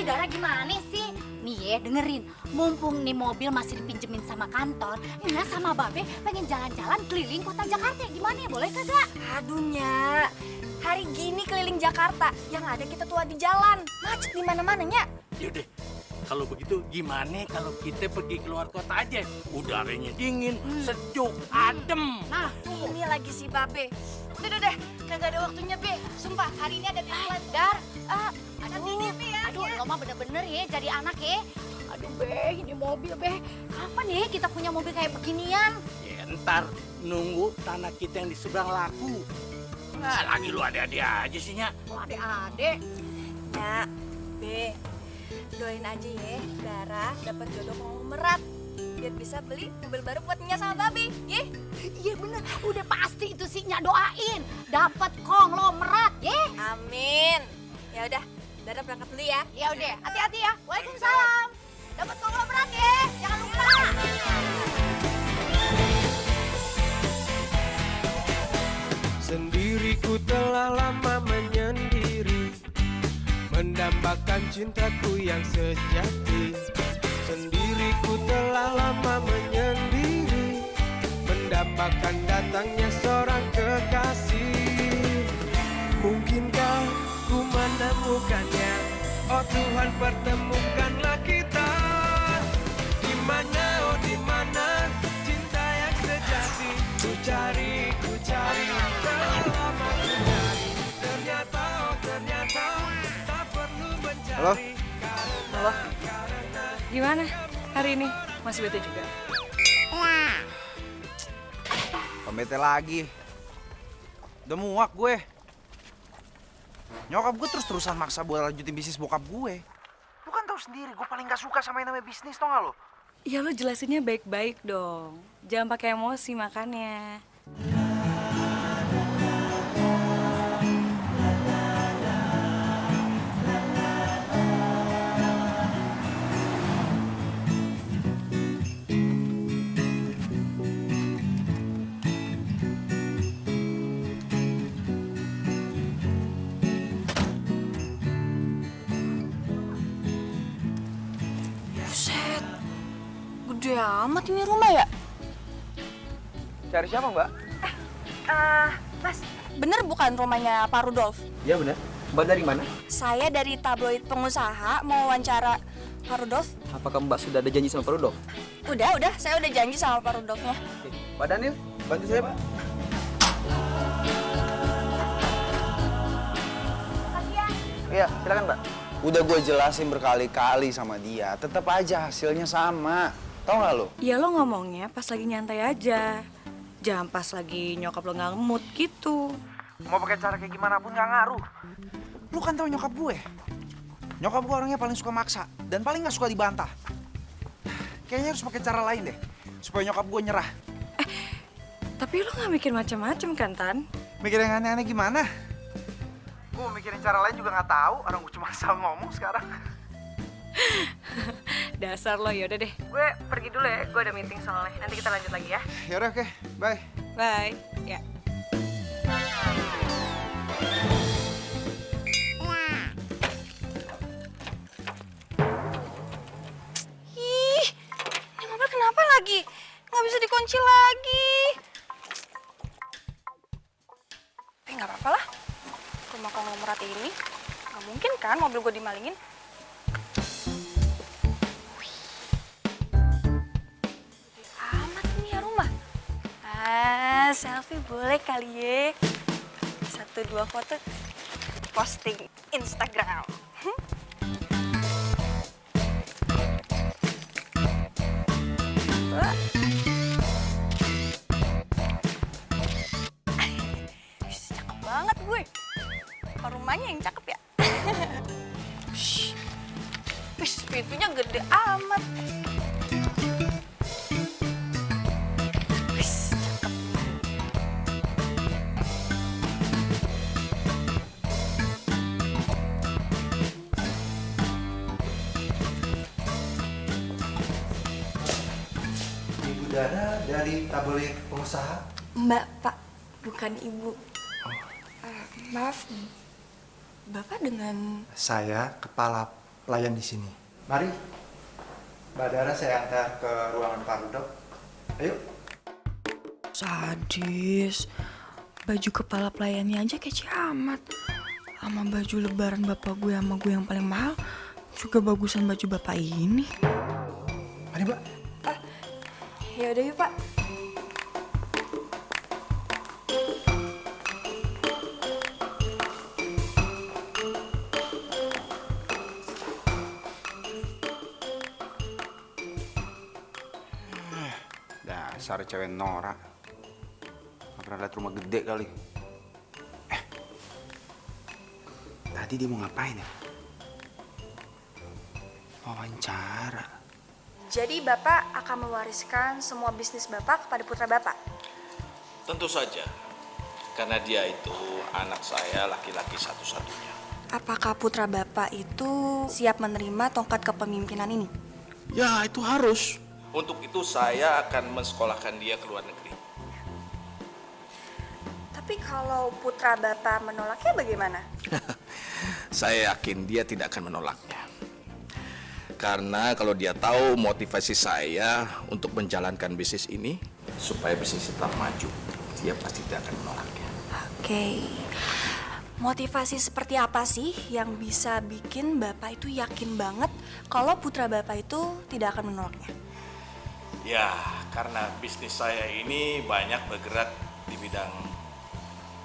Dara gimana sih? Nih ya dengerin, mumpung nih mobil masih dipinjemin sama kantor, Nya sama Babe pengen jalan-jalan keliling kota Jakarta. Gimana ya, boleh kagak? Aduh, Nya. Hari gini keliling Jakarta, yang ada kita tua di jalan. Macet di mana-mana, Nya. Yaudah, kalau begitu gimana kalau kita pergi keluar kota aja? Udaranya dingin, sejuk, adem. Nah, Ini lagi si Babe. Udah deh, kagak ada waktunya, Be. Sumpah, hari ini ada deadline. Dar, Nanti deh, Be, ya. aduh, lo mah bener-bener ya jadi anak ya. Aduh, Be, ini mobil, Be. Kapan ya kita punya mobil kayak beginian? Ya ntar nunggu tanah kita yang di seberang laku. Nah, lagi lu ada-ada aja sih, Nya. Oh, adek-adek. Nya, Be. Doain aja ya, Dara dapat jodoh konglomerat. Biar bisa beli mobil baru buat Nya sama Babe, ya? Iya bener, udah pasti itu sih Nya doain. Dapat konglomerat, ya. Amin. Ya udah, Dara berangkat dulu ya. Ya udah, hati-hati ya. Waalaikumsalam. Dapat konglomerat ya, jangan lupa. Sendiriku telah lama menyendiri, mendambakan cintaku yang sejati. Sendiriku telah lama menyendiri, mendambakan datangnya seorang kekasih. Mungkinkah ku menemukannya? Oh Tuhan, pertemukanlah kita. Di mana, oh di mana cinta yang sejati? Ku cari, telah lama ku cari. Ternyata, oh ternyata tak perlu mencari. Halo? Halo? Gimana hari ini? Masih bete juga? Pembete lagi. Udah muak gue. Nyokap gue terus-terusan maksa buat lanjutin bisnis bokap gue. Lu kan tahu sendiri, gue paling gak suka sama yang namanya bisnis, tau gak lo? Ya lo jelasinnya baik-baik dong. Jangan pakai emosi makannya. Buset, gede amat ini rumah ya? Cari siapa, Mbak? Mas, bener bukan rumahnya Pak Rudolf? Iya bener. Mbak dari mana? Saya dari tabloid pengusaha mau wawancara Pak Rudolf. Apakah Mbak sudah ada janji sama Pak Rudolf? Udah, saya udah janji sama Pak Rudolfnya. Oke. Pak Daniel, bantu saya, Pak. Iya, silakan, Mbak. Udah gue jelasin berkali-kali sama dia, tetap aja hasilnya sama. Tahu nggak lo? Ya lo ngomongnya pas lagi nyantai aja. Jangan pas lagi nyokap lo nggak mood gitu. Mau pakai cara kayak gimana pun nggak ngaruh. Lu kan tahu nyokap gue. Nyokap gue orangnya paling suka maksa dan paling nggak suka dibantah. Kayaknya harus pakai cara lain deh supaya nyokap gue nyerah. Tapi lo nggak mikir macam-macam kan, Tan? Mikir yang aneh-aneh gimana? Gue mau mikirin cara lain juga nggak tahu. Orang gue cuma asal ngomong sekarang. Dasar lo, yaudah deh. Gue pergi dulu ya, gue ada meeting soalnya. Nanti kita lanjut lagi ya. Yaudah oke, bye. Bye. Ya. Ih, ini mobil kenapa lagi? Nggak bisa dikunci lagi. Tapi nggak apa-apa lah. Rumah konglomerat ini nggak mungkin kan mobil gue dimalingin. Wih. Gede amat ini ya rumah. Selfie boleh kali ya. 1-2 foto posting Instagram. Cakep banget gue. Apa rumahnya yang cakep ya? Wih, pintunya gede amat. Wih, cakep. Ibu Dara dari tabloid pengusaha. Mbak, Pak, bukan Ibu. Maaf, Bapak dengan... Saya kepala pelayan di sini. Mari, Mbak Dara saya antar ke ruangan Pak Rudolf. Ayo. Sadis. Baju kepala pelayannya aja kece amat. Sama baju lebaran bapak gue sama gue yang paling mahal juga bagusan baju bapak ini. Mari, Mbak. Ya udah yuk, Pak. Dasar cewek norak. Gak pernah lihat rumah gede kali. Tadi dia mau ngapain ya? Wawancara. Jadi Bapak akan mewariskan semua bisnis Bapak kepada putra Bapak? Tentu saja, karena dia itu anak saya laki-laki satu-satunya. Apakah putra Bapak itu siap menerima tongkat kepemimpinan ini? Ya, itu harus. Untuk itu saya akan mensekolahkan dia ke luar negeri. Tapi kalau putra Bapak menolaknya bagaimana? Saya yakin dia tidak akan menolaknya. Karena kalau dia tahu motivasi saya untuk menjalankan bisnis ini, supaya bisnis tetap maju, dia pasti tidak akan menolaknya. Oke. Motivasi seperti apa sih yang bisa bikin Bapak itu yakin banget kalau putra Bapak itu tidak akan menolaknya? Ya, karena bisnis saya ini banyak bergerak di bidang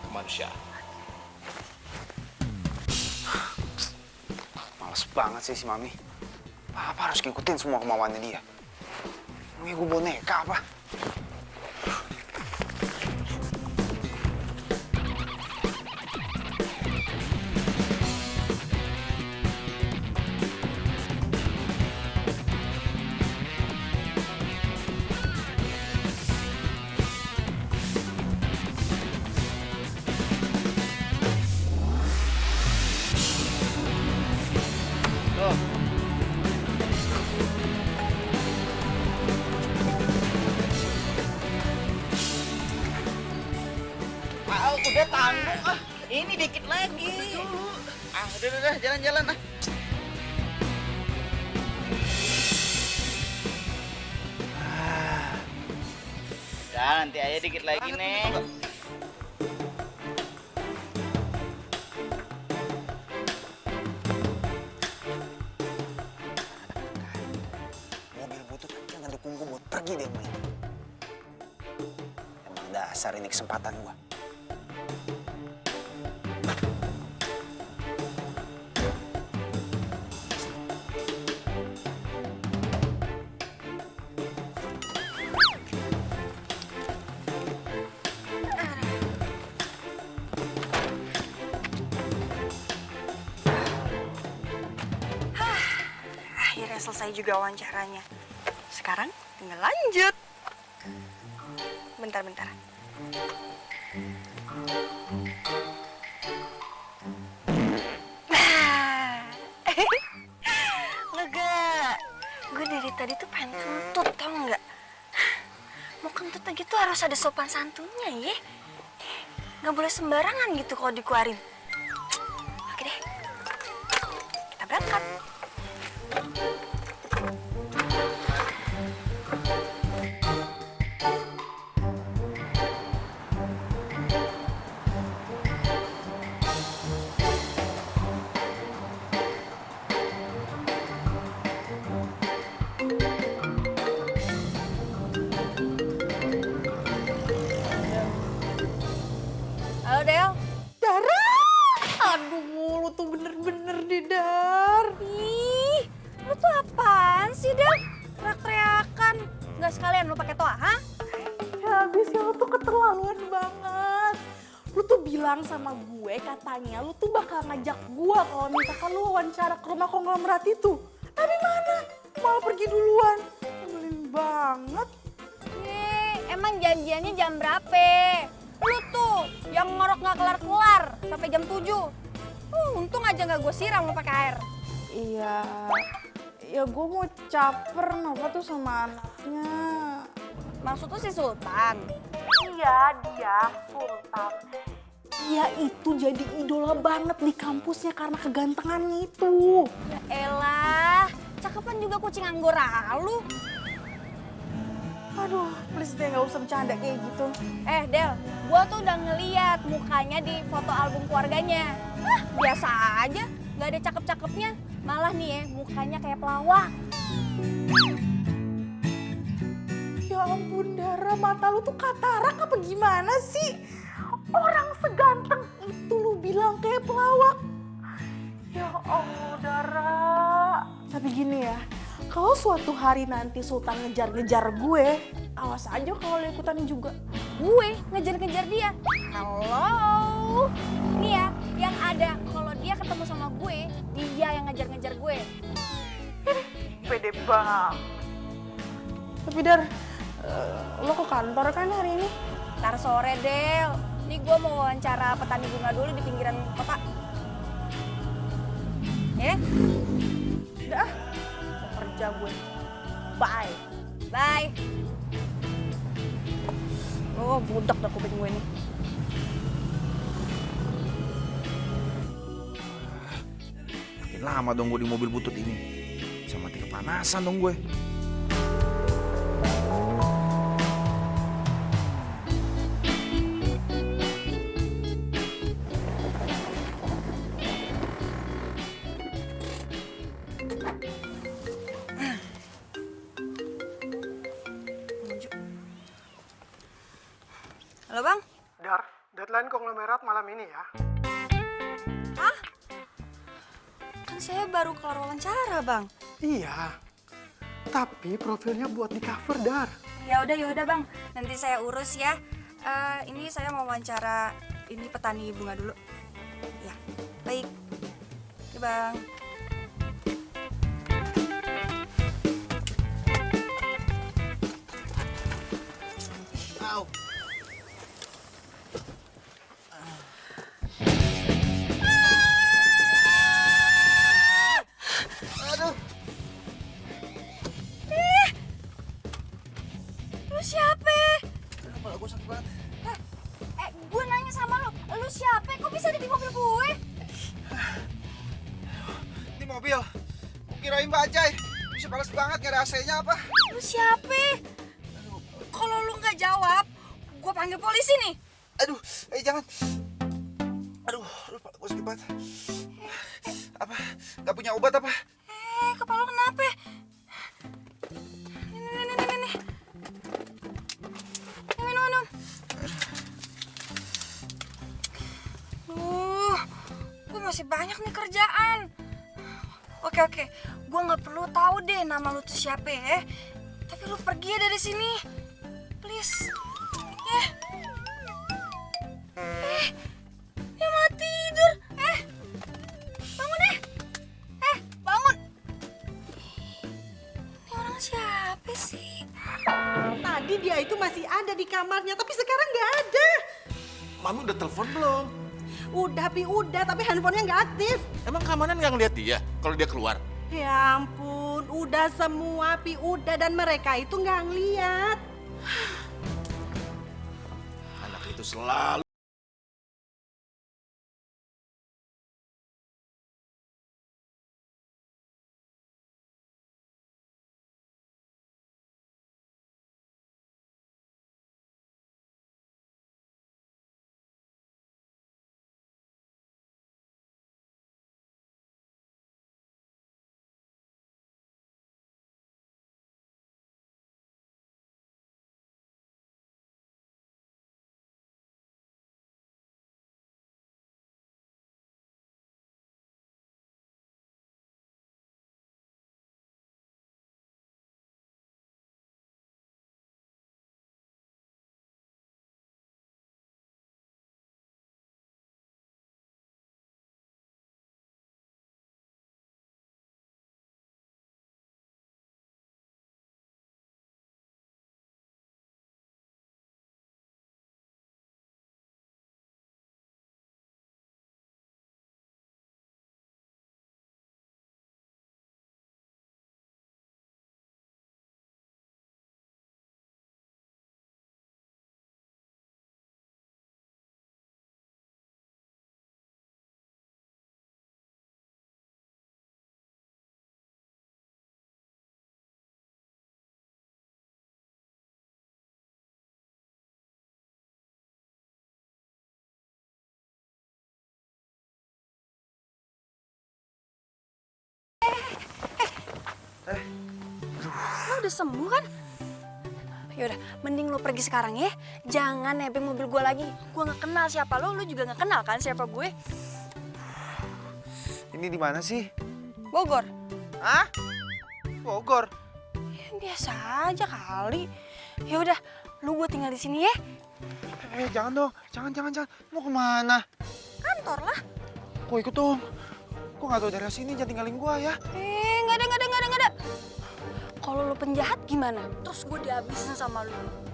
kemanusiaan. Males banget sih si Mami. Apa harus ngikutin semua kemauannya dia? Emangnya gue boneka apa? Udah tanggung ah, ini dikit lagi. Ah, udah, jalan-jalan ah. Udah, nanti aja dikit lagi nih. Mobil butut jangan dukung gue buat pergi deh main. Emang dasar ini kesempatan gue. Akhirnya selesai juga wawancaranya. Sekarang tinggal lanjut. Bentar. Lega. Gue dari tadi tuh pengen kentut, tau nggak? Mau kentut lagi tuh harus ada sopan santunnya ya. Nggak boleh sembarangan gitu kalau dikeluarin. Oke deh, kita berangkat. Halo Del. Dara! Aduh, lu tuh bener-bener di Dar. Ih, lu tuh apaan sih Del? Teriak-teriakan. Nggak sekalian lu pakai toa, ha? Ya habisnya lu tuh keterlaluan banget. Lu tuh bilang sama gue katanya lu tuh bakal ngajak gue kalau misalkan lu wawancara ke rumah konglomerat itu. Tapi mana? Malah pergi duluan. Nyebelin banget. Emang janjiannya jam berapa? Lu tuh yang ngorok nggak kelar-kelar sampai jam 7. Untung aja nggak gue siram lu pakai air. Iya, ya gue mau caper Nova tuh sama anaknya. Maksud tuh si Sultan? Iya, dia Sultan. Dia itu jadi idola banget di kampusnya karena kegantengannya itu. Ya elah, cakepan juga kucing Anggora lu. Aduh, please deh gak usah bercanda kayak gitu. Del, gua tuh udah ngeliat mukanya di foto album keluarganya. Biasa aja, gak ada cakep-cakepnya. Malah nih mukanya kayak pelawak. Ya ampun Dara, mata lu tuh katarak apa gimana sih? Orang seganteng itu lu bilang kayak pelawak. Ya Allah Dara. Tapi gini ya, kalau suatu hari nanti Sultan ngejar-ngejar gue, awas aja kalau lu ikutan juga. Gue ngejar-ngejar dia. Halo. Nih ya, yang ada kalau dia ketemu sama gue, dia yang ngejar-ngejar gue. Pede banget. Tapi Dar, lo ke kantor kan hari ini? Ntar sore, Del. Nih gue mau wawancara petani bunga dulu di pinggiran kota. Ya? Udah, mau kerja gue. Bye. Bye. Oh, budak dah kuping gue nih. Makin lama dong gue di mobil butut ini. Bisa mati kepanasan dong gue. Halo, Bang. Dar, deadline konglomerat malam ini ya. Hah? Kan saya baru kelar wawancara, Bang. Iya, tapi profilnya buat di cover, Dar. Ya udah, Bang. Nanti saya urus ya. Ini saya mau wawancara ini petani bunga dulu. Ya, baik. Oke, Bang. Lu siapa? Kepala gue sakit banget. Gue nanya sama lu siapa? Kok bisa ada di mobil gue? Di mobil. Kirain bajai. Bisa panas banget, gak ada AC-nya apa? Lu siapa? Kalau lu nggak jawab, gue panggil polisi nih. Aduh, jangan. Aduh, kepala gue sakit banget. Apa? Gak punya obat apa? Kepala lu kenapa? Ini. Minum. Gue masih banyak nih kerjaan. Oke. Gue nggak perlu tahu deh nama lu tuh siapa ya. Tapi lu pergi ya dari sini. Please. Dia malah tidur. Bangun deh. Bangun. Ini orang siapa sih? Tadi dia itu masih ada di kamarnya, tapi sekarang nggak ada. Mami udah telepon belum? Udah, tapi handphonenya nggak aktif. Emang keamanan nggak ngeliat dia kalau dia keluar? Ya ampun, udah semua, udah, dan mereka itu nggak ngeliat. Anak itu selalu Lo udah sembuh kan? Yaudah, mending lo pergi sekarang ya. Jangan nebeng mobil gue lagi. Gue nggak kenal siapa lo juga nggak kenal kan siapa gue. Ini di mana sih? Bogor. Hah? Bogor? Ya, biasa aja kali. Ya udah, lu gue tinggal di sini ya. Jangan dong, jangan. Mau kemana? Kantor lah. Kok ikut dong? Kok nggak tahu daerah sini, jangan tinggalin gua ya. Nggak ada. Kalau lu penjahat gimana? Terus gue dihabisin sama lu.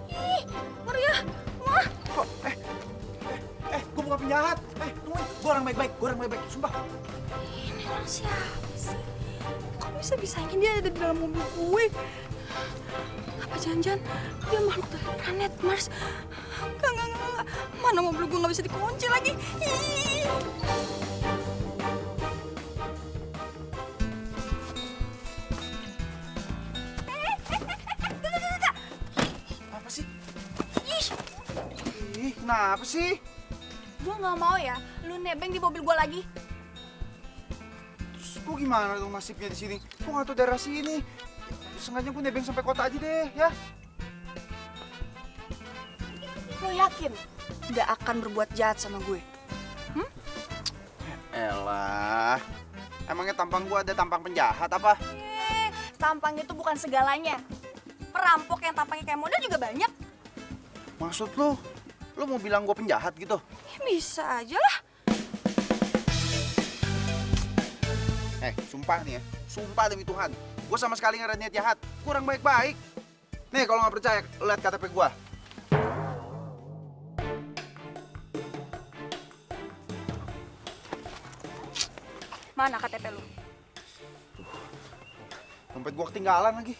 Ih, ngeri ya. Wah. Kok, gua bukan penjahat. Tungguin, gua orang baik-baik, sumpah. Ini orang siapa sih? Kok bisa-bisanya dia ada di dalam mobil gue? Apa jangan-jangan dia makhluk dari planet Mars? Enggak. Mana mobil gue nggak bisa dikunci lagi? Ih. Apa sih? Ih, kenapa sih? Gue nggak mau ya, lu nebeng di mobil gue lagi. Terus gua gimana dong nasibnya di sini? Gua nggak tahu daerah sini. Sengaja gua nebeng sampai kota aja deh, ya. Lo yakin nggak akan berbuat jahat sama gue? Elah, emangnya tampang gua ada tampang penjahat apa? Tampang itu bukan segalanya. Perampok yang tampangnya kayak model juga banyak. Maksud lu mau bilang gua penjahat gitu? Ya, bisa aja lah. Sumpah nih ya, sumpah demi Tuhan, gua sama sekali nggak ada niat jahat. Gua orang baik-baik. Nih, kalau nggak percaya, lihat KTP gua. Mana KTP lu? Dompet gua ketinggalan lagi.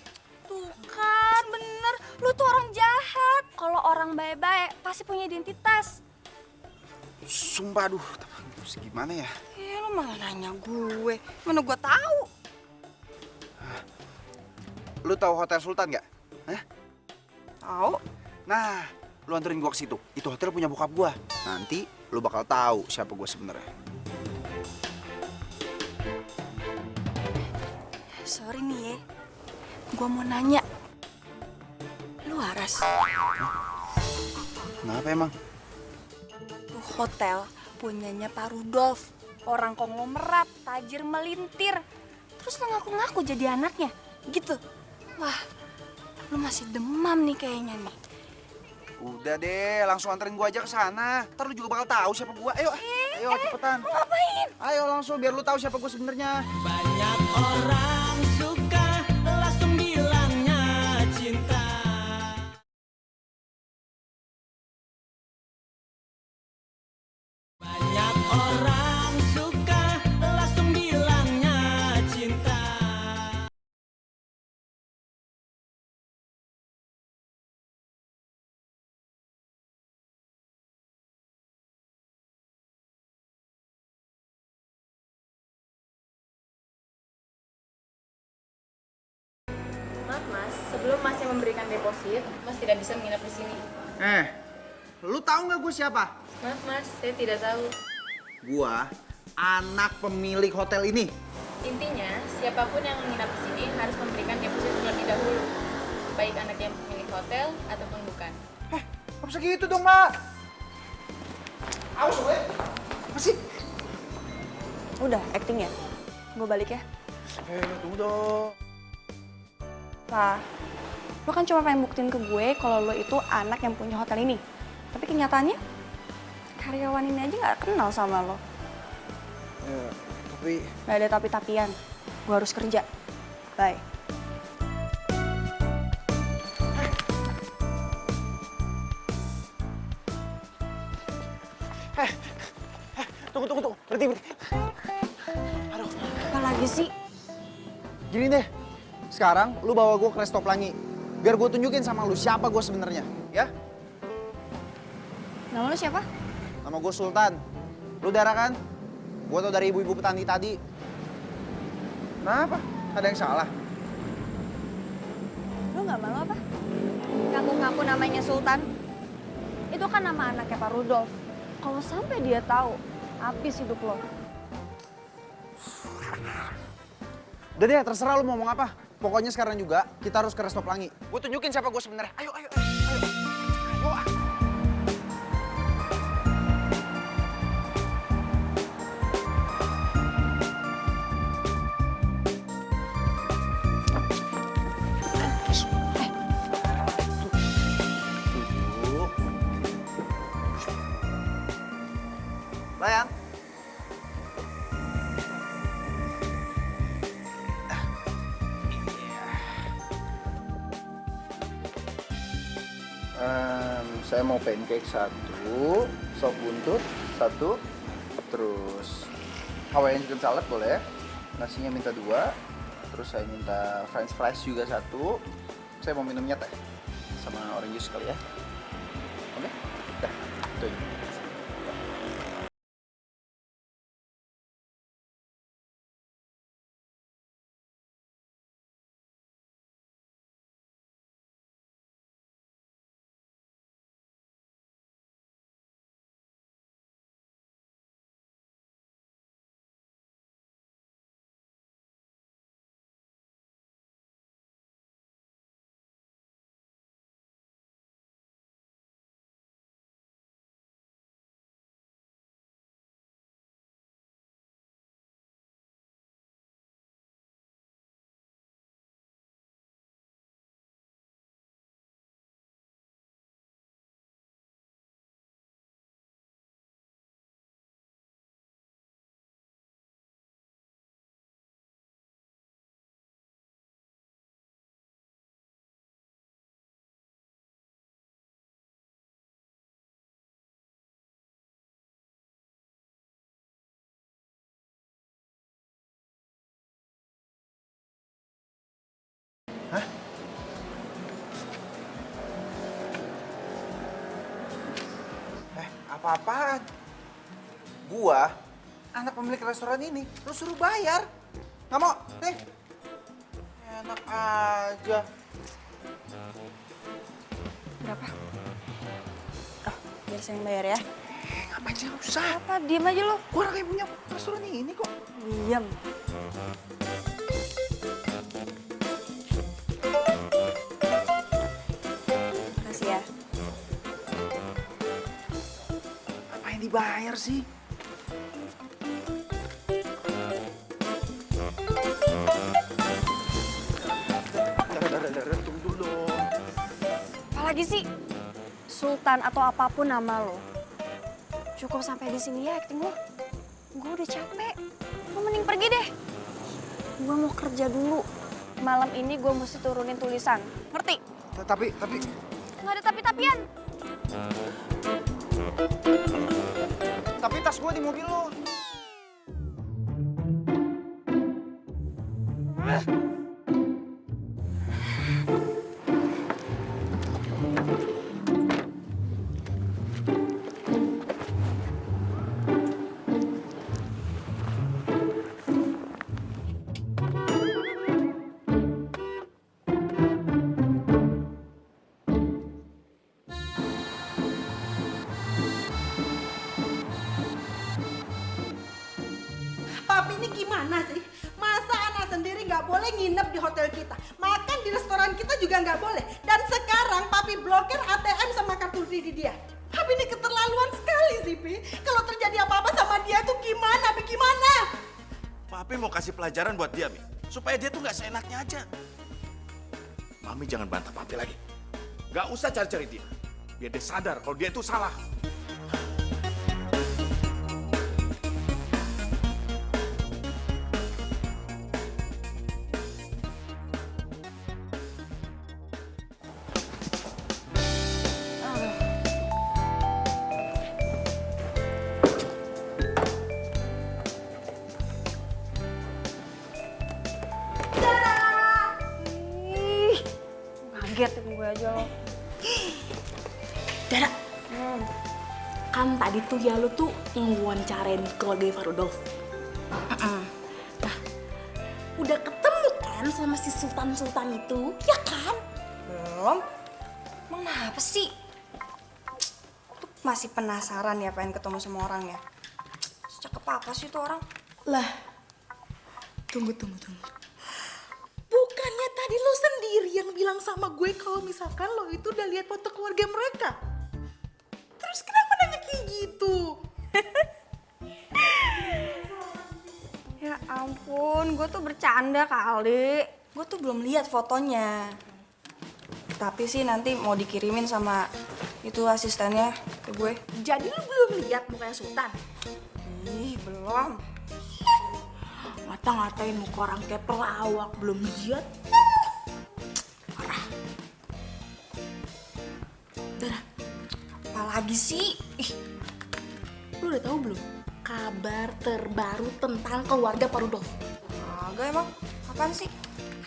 Tuh kan, bener. Lu tuh orang jahat. Kalau orang baik-baik pasti punya identitas. Sumpah, aduh, terus gimana ya? Lu malah nanya gue. Mana gue tahu? Lu tahu Hotel Sultan nggak? Hah? Tahu. Nah, lu anterin gua ke situ. Itu hotel punya bokap gua. Nanti lu bakal tahu siapa gua sebenarnya. Sorry nih ya. Gue mau nanya. Lu waras? Kenapa emang? Tuh hotel punyanya Pak Rudolf. Orang konglomerat, tajir melintir. Terus lu ngaku-ngaku jadi anaknya. Gitu. Wah, lu masih demam nih kayaknya nih. Udah deh, langsung anterin gua aja ke sana. Ntar lu juga bakal tahu siapa gua. Ayo, cepetan. Lu ngapain? Ayo langsung biar lu tahu siapa gua sebenarnya. Banyak orang suka langsung bilangnya cinta. Banyak orang suka langsung bilangnya cinta. Maaf mas, sebelum masnya memberikan deposit, mas tidak bisa menginap di sini. Lu tahu nggak gua siapa? Maaf mas, saya tidak tahu. Gua anak pemilik hotel ini. Intinya, siapapun yang menginap di sini harus memberikan deposit terlebih dahulu. Baik anak yang pemilik hotel ataupun bukan. Gak bisa gitu dong, Mbak. Awas, gue. Apa sih? Udah, acting ya? Gue balik ya? Tunggu dong. Lah, lo kan cuma pengen buktiin ke gue kalau lo itu anak yang punya hotel ini. Tapi kenyataannya, karyawan ini aja gak kenal sama lo. Tapi... Gak ada tapi-tapian. Gue harus kerja. Bye. Tunggu. Berhenti. Aduh, apa lagi sih? Gini deh. Sekarang lu bawa gue ke Resto Pelangi. Biar gue tunjukin sama lu siapa gue sebenarnya, ya? Nama lo siapa? Nama gue Sultan. Lu darah kan? Gue tau dari ibu-ibu petani tadi. Kenapa? Ada yang salah? Lo gak malu apa? Ngaku-ngaku namanya Sultan. Itu kan nama anaknya Pak Rudolf. Kalau sampai dia tahu, habis hidup lo. Udah deh, terserah lu mau ngomong apa. Pokoknya sekarang juga kita harus ke Resto Pelangi. Gue tunjukin siapa gue sebenarnya. Ayo, ayo, ayo, ayo. Ayo, ah. Bayang. Saya mau pancake 1, sop buntut 1, terus Hawaiian chicken salad boleh, nasinya minta 2, terus saya minta french fries juga 1, saya mau minumnya teh sama orange juice kali ya. Oke? Dah, itu aja. Apa-apaan? Gua, anak pemilik restoran ini, lu suruh bayar. Nggak mau? Nih. Enak aja. Berapa? Oh, biar saya yang bayar ya. Ngapain sih? Nggak usah. Apa? Diem aja lo. Gua orang yang punya restoran ini kok. Diam. Makasih ya. Apa yang dibayar sih? Tunggu dulu. Apalagi sih? Sultan atau apapun nama lo. Cukup sampai di sini ya acting lo. Gue udah capek. Lo mending pergi deh. Gue mau kerja dulu. Malam ini gue mesti turunin tulisan. Ngerti? Tapi... Nggak ada tapi-tapian. Tapi tas gua di mobil lo. Papi ini gimana sih? Masa anak sendiri nggak boleh nginep di hotel kita? Makan di restoran kita juga nggak boleh. Dan sekarang Papi blokir ATM sama kartu kredit dia. Papi ini keterlaluan sekali sih, Pi. Kalau terjadi apa-apa sama dia tuh gimana, Pi? Gimana? Papi mau kasih pelajaran buat dia, Mi. Supaya dia tuh nggak seenaknya aja. Mami jangan bantah Papi lagi. Nggak usah cari-cari dia. Biar dia sadar kalau dia itu salah. Ih, kaget gue aja lo. Dara, kan tadi tuh ya lu tuh ngewawancarain keluarga Farudolf. Nah, udah ketemu kan sama si Sultan-Sultan itu, ya kan? Belum. Emang apa sih? Tuh masih penasaran ya pengen ketemu sama orangnya. Secakep apa sih tuh orang? Lah, tunggu. Tadi lo sendiri yang bilang sama gue kalau misalkan lo itu udah lihat foto keluarga mereka. Terus kenapa nanya kayak gitu? Ya ampun, gue tuh bercanda kali. Gue tuh belum lihat fotonya. Tapi sih nanti mau dikirimin sama itu asistennya ke gue. Jadi lo belum lihat mukanya Sultan? Ih, belum. Ngata-ngatain muka orang kayak pelawak, belum lihat. Parah. Dara, Apalagi sih? Ih, lo udah tahu belum kabar terbaru tentang keluarga Pak Rudolf? agak emang. Apaan sih?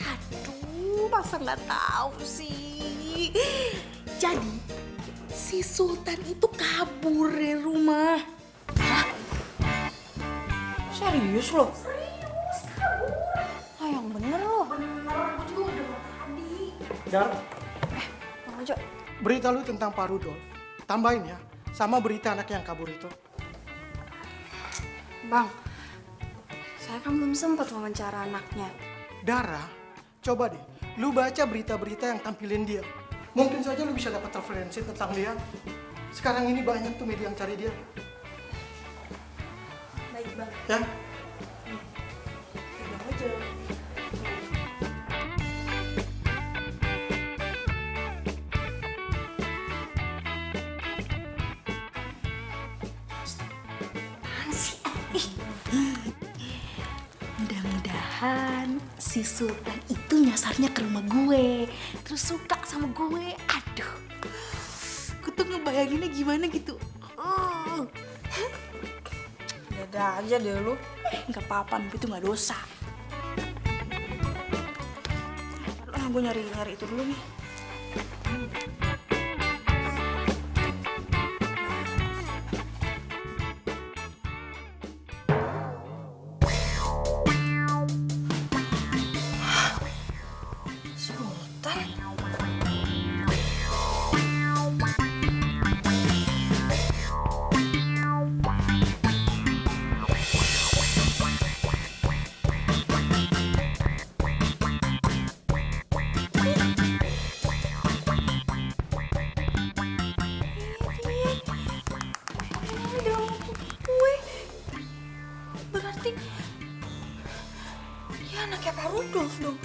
Aduh, masa nggak tahu sih? Jadi, si Sultan itu kabur dari rumah. Serius lo? Serius, kabur. Ah, yang bener lo. Bener, gue juga udah tadi. Dar, Bang Ojo. berita lu tentang Pak Rudolf. Tambahin ya, sama berita anak yang kabur itu. Bang, saya kan belum sempat wawancara anaknya. Dara, coba deh, lu baca berita-berita yang tampilin dia. Mungkin saja lu bisa dapat referensi tentang dia. Sekarang ini banyak tuh media yang cari dia. Baik, Bang. Ya, Bang Ojo. Mudah-mudahan si Sultan itu nyasarnya ke rumah gue, terus suka sama gue. Aduh, gue tuh ngebayanginnya gimana gitu. Ada aja deh lu. Nggak apa-apa, itu nggak dosa. Gue nyari itu dulu nih. Sultan. Berarti dia anaknya Pak Rudolf dong.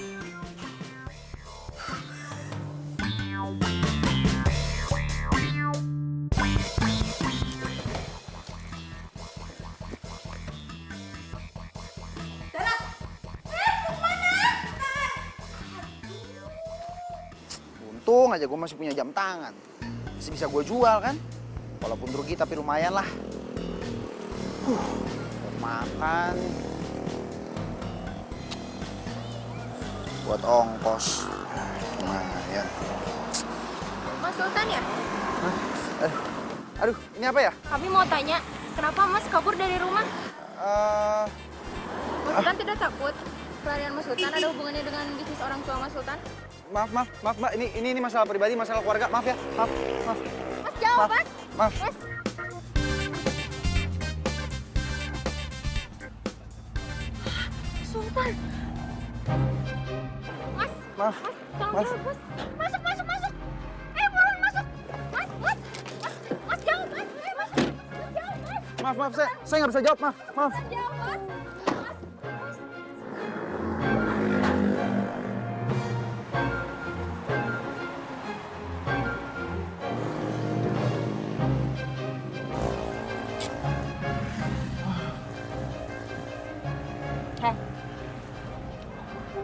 Untung aja gue masih punya jam tangan. Masih bisa gue jual kan? Walaupun rugi tapi lumayan lah. Buat makan. Buat ongkos. Lumayan. Mas Sultan ya? Aduh, ini apa ya? Kami mau tanya, kenapa Mas kabur dari rumah? Mas Sultan tidak takut? Pelarian Mas Sultan ada hubungannya dengan bisnis orang tua Mas Sultan? Maaf Mbak. Ini masalah pribadi, masalah keluarga. Maaf ya. Maaf. Mas jawab, Mas. Maaf. Mas. Sultan. Mas. Maaf. Mas, tolong Mas. jawab, Mas. Masuk. Buruan masuk. Mas. Mas jawab, Mas. Masuk. Mas jawab, Mas. Maaf. Saya nggak bisa jawab. Maaf. Mas jawab, Mas.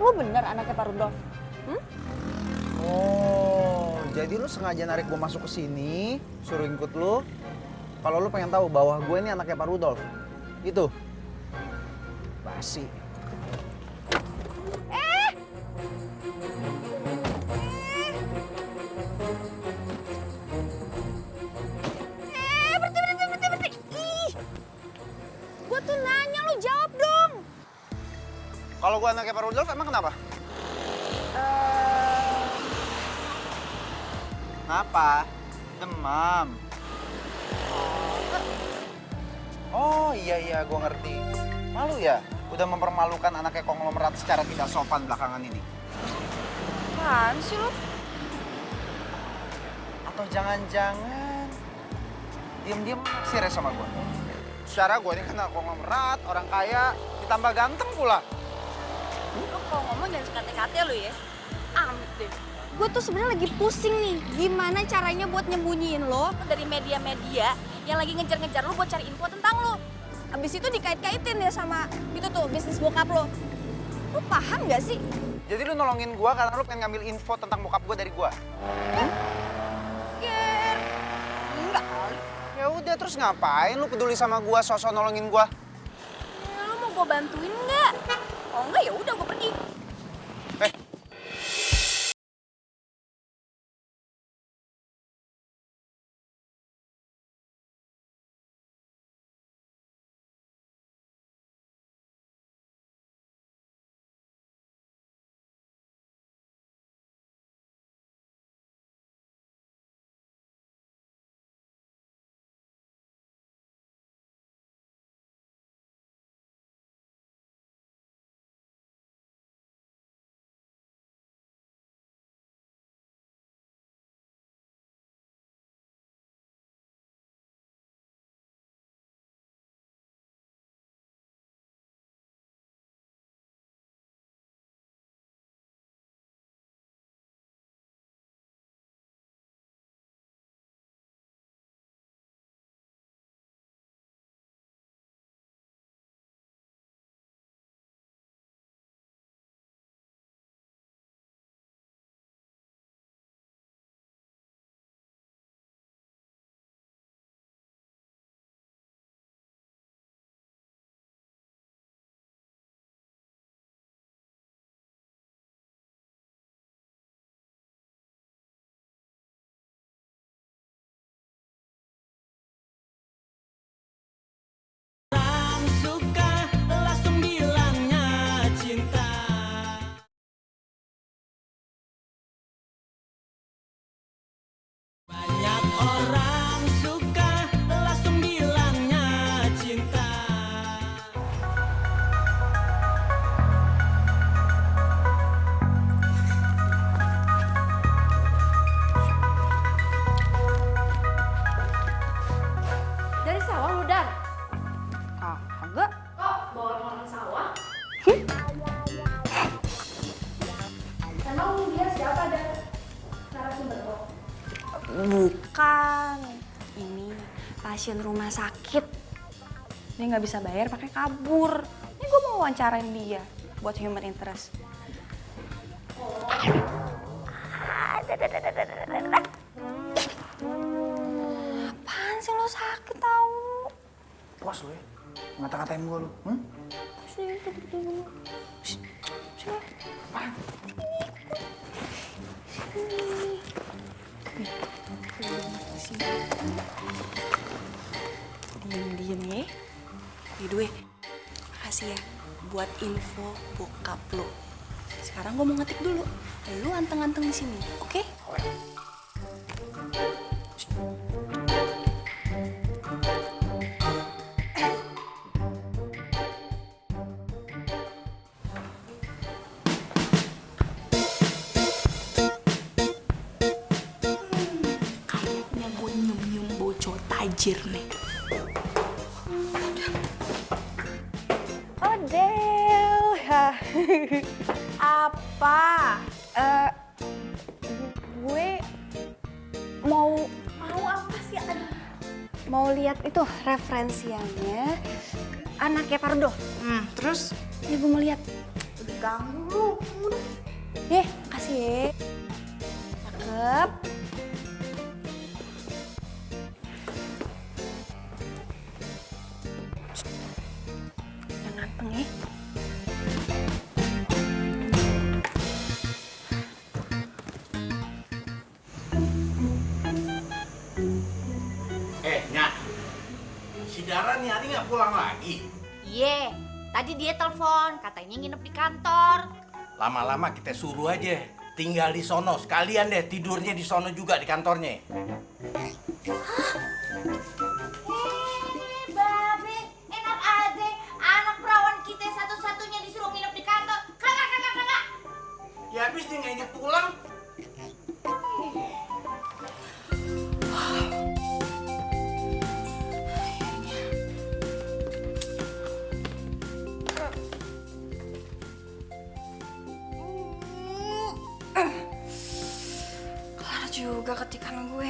Lo bener anaknya Pak Rudolf? Oh, jadi lu sengaja narik gue masuk ke sini, suruh ikut lu. Kalau lu pengen tahu bahwa gue ini anaknya Pak Rudolf. Gitu. Basi. Berhenti. Ih. Gue tuh nanya, lu jawab dong. Kalau gue anaknya Pak Rudolf emang kenapa? Kenapa? Demam. Oh iya, gue ngerti. Malu ya? Udah mempermalukan anaknya konglomerat secara tidak sopan belakangan ini. Apaan sih lo? Atau jangan-jangan diam-diam naksir sama gue? Secara gue ini kan konglomerat, orang kaya, ditambah ganteng pula. Lo kalau ngomong jangan sekate-kate lo ya. Amit deh. Gue tuh sebenarnya lagi pusing nih, gimana caranya buat nyembunyiin lo dari media-media yang lagi ngejar-ngejar lo buat cari info tentang lo. Abis itu dikait-kaitin ya sama itu tuh bisnis bokap lo. Lo paham gak sih? Jadi lu nolongin gue karena lu pengen ngambil info tentang bokap gue dari gue? Ger, enggak kali. Ya udah, terus ngapain lu peduli sama gue, sosok nolongin gue? Lo mau gue bantuin nggak? Oh enggak ya udah gue pergi. Orang suka langsung bilangnya cinta. Banyak orang suka langsung bilangnya cinta. Dari sawah lu, Dan? Kagak. Kok bawa orang sawah? Emang dia siapa, Dan? Narasumber lo? Bukan. Ini pasien rumah sakit. Dia nggak bisa bayar pakai kabur. Ini gue mau wawancarain dia buat human interest. Apaan sih lo sakit tau? Puas lu ya, ngata-ngatain gue lu. Sini, duduk dulu. Sini. Sini. Diem ya. By makasih ya buat info bokap lo. Sekarang gue mau ngetik dulu. Lu anteng-anteng di sini, oke? Kayaknya gue nyium-nyium bocor tajir nih. Odel. Apa? Gue mau apa sih? Mau lihat itu referensiannya anaknya Pardo. Terus? Ini gue mau lihat. Ganggu lu. Kasih ya. Cakep. Yang ganteng ya. Nyak, si Dara nih hari nggak pulang lagi. Iya, tadi dia telepon, katanya nginep di kantor. Lama-lama kita suruh aja tinggal di sono, sekalian deh tidurnya di sono juga di kantornya. Babe, enak aja. Anak perawan kita satu-satunya disuruh nginep di kantor. Kagak. Ya habis dia nggak inget pulang, juga ketikan gue.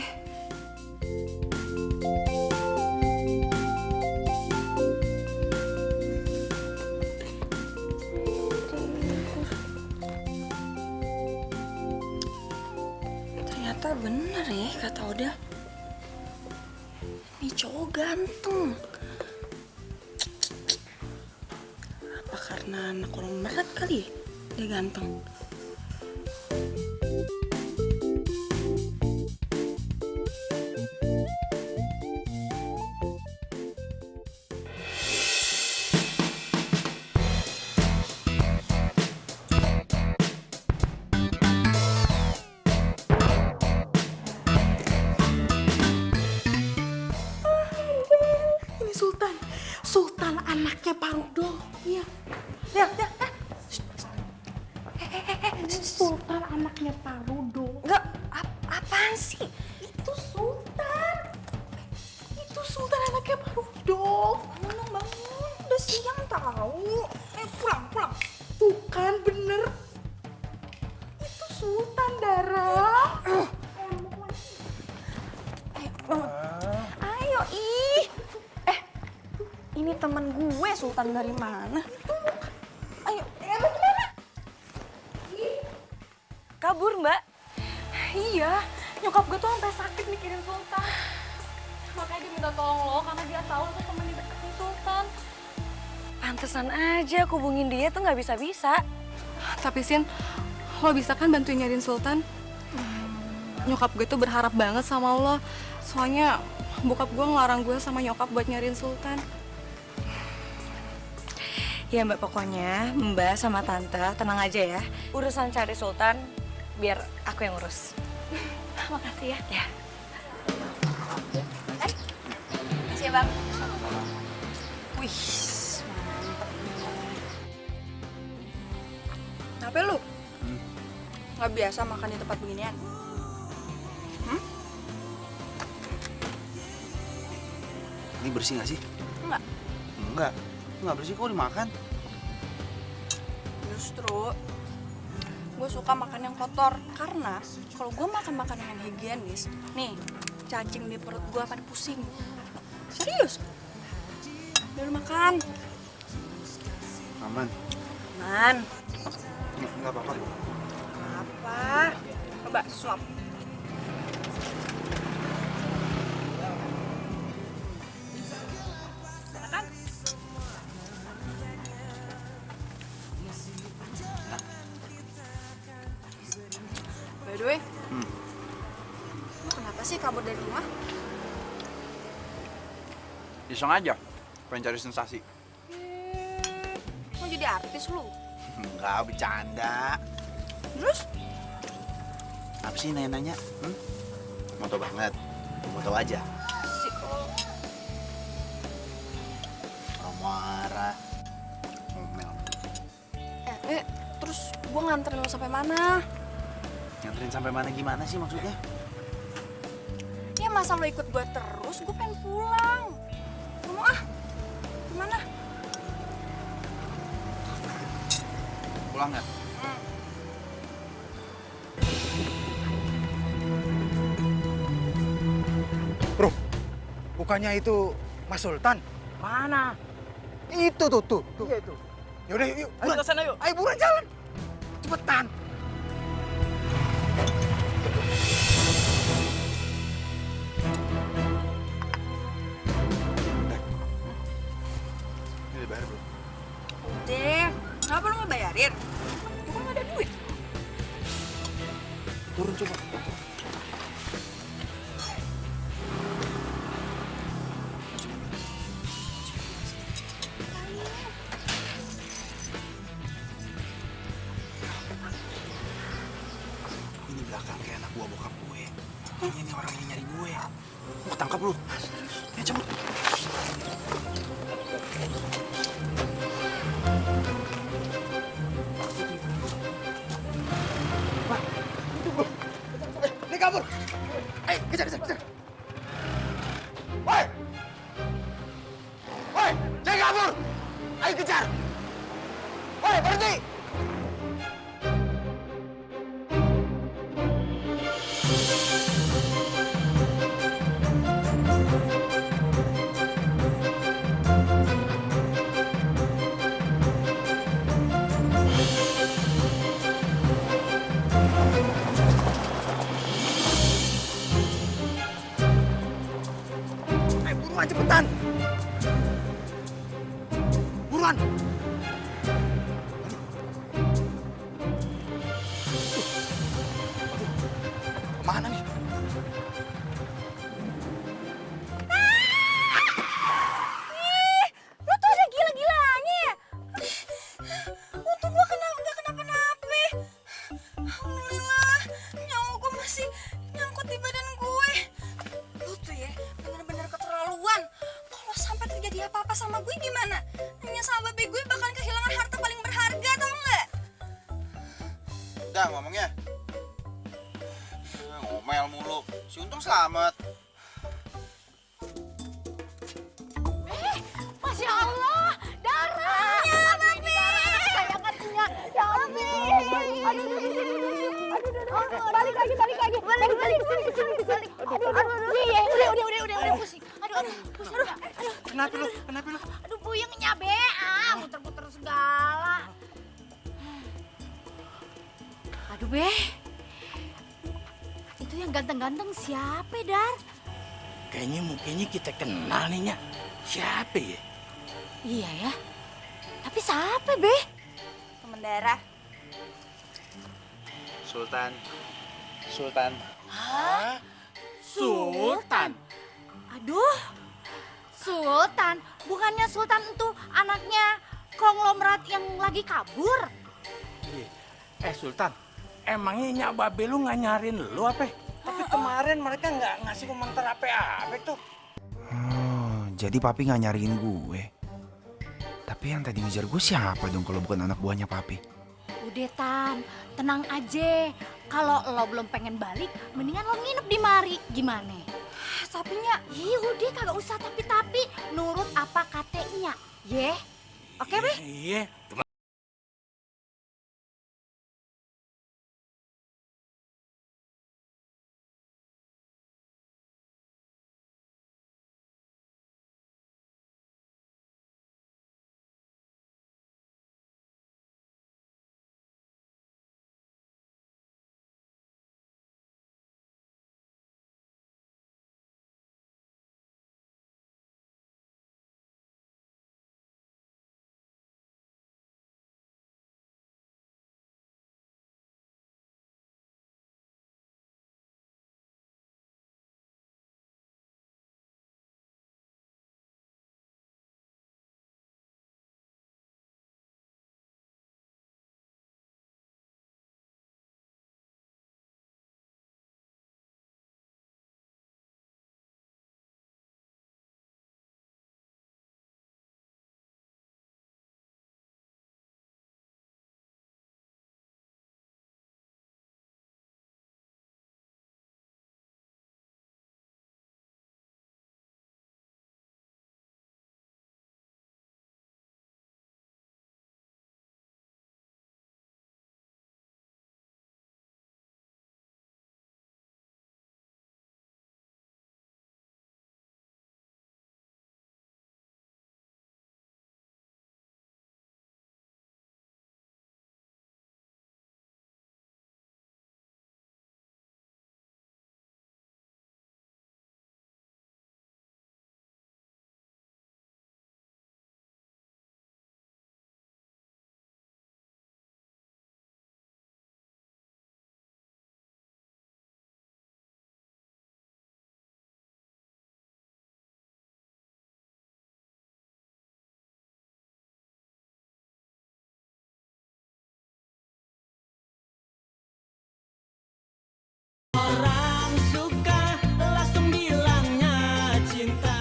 Ternyata bener ya kata Oda. Ini cowok ganteng. Apa karena anak orang merat kali ya? Dia ganteng. Ini Sultan. Sultan anaknya Pak Rudo. Iya. Lihat, lihat. Sultan anaknya Pak Rudo. Enggak, apaan sih? Itu Sultan. Itu Sultan anaknya Pak Rudo. Bangun, bangun. Udah siang tahu. Pulang. Tuh kan bener. Itu Sultan, Dara. Ayo, ih. Ini temen gue, Sultan dari mana? Ayo. Gimana? Kabur, Mbak. Iya, nyokap gue tuh sampai sakit mikirin Sultan. Makanya dia minta tolong lo karena dia tahu lo tuh temen deketnya Sultan. Pantesan aja aku hubungin dia tuh nggak bisa-bisa. Tapi Sin, lo bisa kan bantuin nyariin Sultan? Nyokap gue tuh berharap banget sama lo. Soalnya bokap gue ngelarang gue sama nyokap buat nyariin Sultan. Ya Mbak, pokoknya Mbak sama Tante tenang aja ya. Urusan cari Sultan biar aku yang urus. Makasih ya. Ya. Makasih ya, Bang. Wih, mantep. Kenapa lu? Nggak biasa makan di tempat beginian? Ini bersih nggak sih? Enggak. Enggak. Nggak bersih kok dimakan. Justru gue suka makan yang kotor karena kalau gue makan makanan yang higienis, nih cacing di perut gue pada pusing. Serius? Udah lu makan. Aman. Man, Nggak apa-apa. apa? Coba suap. Makan. By the way, lu kenapa sih kabur dari rumah? Iseng aja. Pengen cari sensasi. Mau jadi artis lu? Enggak, bercanda. Terus? Apa sih nanya-nanya? Mau tau banget. Mau tau aja. Si Orang marah. Ngomel. terus gue nganterin lo sampai mana? Nganterin sampai mana gimana sih maksudnya? Ya masa lo ikut gue terus, gue pengen pulang. Gak mau ah. Gimana? Pulang nggak? Bro, bukannya itu Mas Sultan? Mana? Itu tuh. Iya itu. Yaudah yuk, Ayo ke sana yuk. Ayo buruan jalan. Cepetan. Ini bayar bro. Udah, kenapa lo nggak bayarin? Gue kan nggak ada duit. Turun coba. Ini belakang kayak anak buah bokap gue. Kayaknya ini orang yang nyari gue. Mau tangkap lu. Ya cabut. Ini kabur. Ayo, kejar. Woi! Woi! Jangan kabur! Ayo kejar! Woi, berhenti! Gimana ngomongnya? Ngomel mulu. Si Untung selamat. Masya Allah, darah. Ya, Mami. Kesayangannya. Ya, Mami. Aduh. Balik lagi. Balik ke sini. Iya, udah pusing. Aduh. Kenapa lu? Aduh, puyengnya be. Muter-muter segala. Aduh, be. Itu yang ganteng-ganteng siapa, Dar? Kayaknya mukanya kita kenal nih, Nyak. Siapa ya? Iya ya. Tapi siapa, be? Temen darah. Sultan. Hah? Sultan? Aduh, Sultan. Bukannya Sultan itu anaknya konglomerat yang lagi kabur? Sultan, emangnya Nyak Babe lu nggak nyariin lu apa? Tapi kemarin mereka nggak ngasih komentar apa-apa tuh. Oh, jadi papi nggak nyariin gue. Tapi yang tadi ngejar gue siapa dong kalau bukan anak buahnya papi? Udah, Tan, tenang aja. Kalau lo belum pengen balik, mendingan lo nginep di mari. Gimana? Sapinya. Iya udah, kagak usah tapi-tapi. Nurut apa katanya, ye? Oke, be? Iya. Orang suka langsung bilangnya cinta.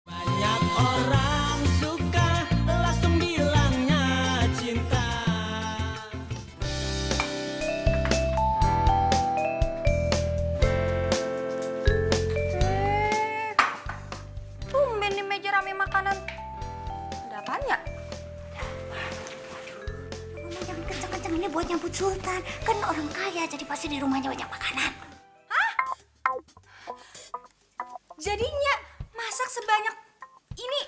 Banyak orang suka langsung bilangnya cinta. Tumben di meja rame makanan. Ada apaan ya? Ngomong jangan kenceng-kenceng, ini buat nyambut Sultan. Kan orang kaya, jadi pasti di rumahnya banyak makanan. Jadinya masak sebanyak ini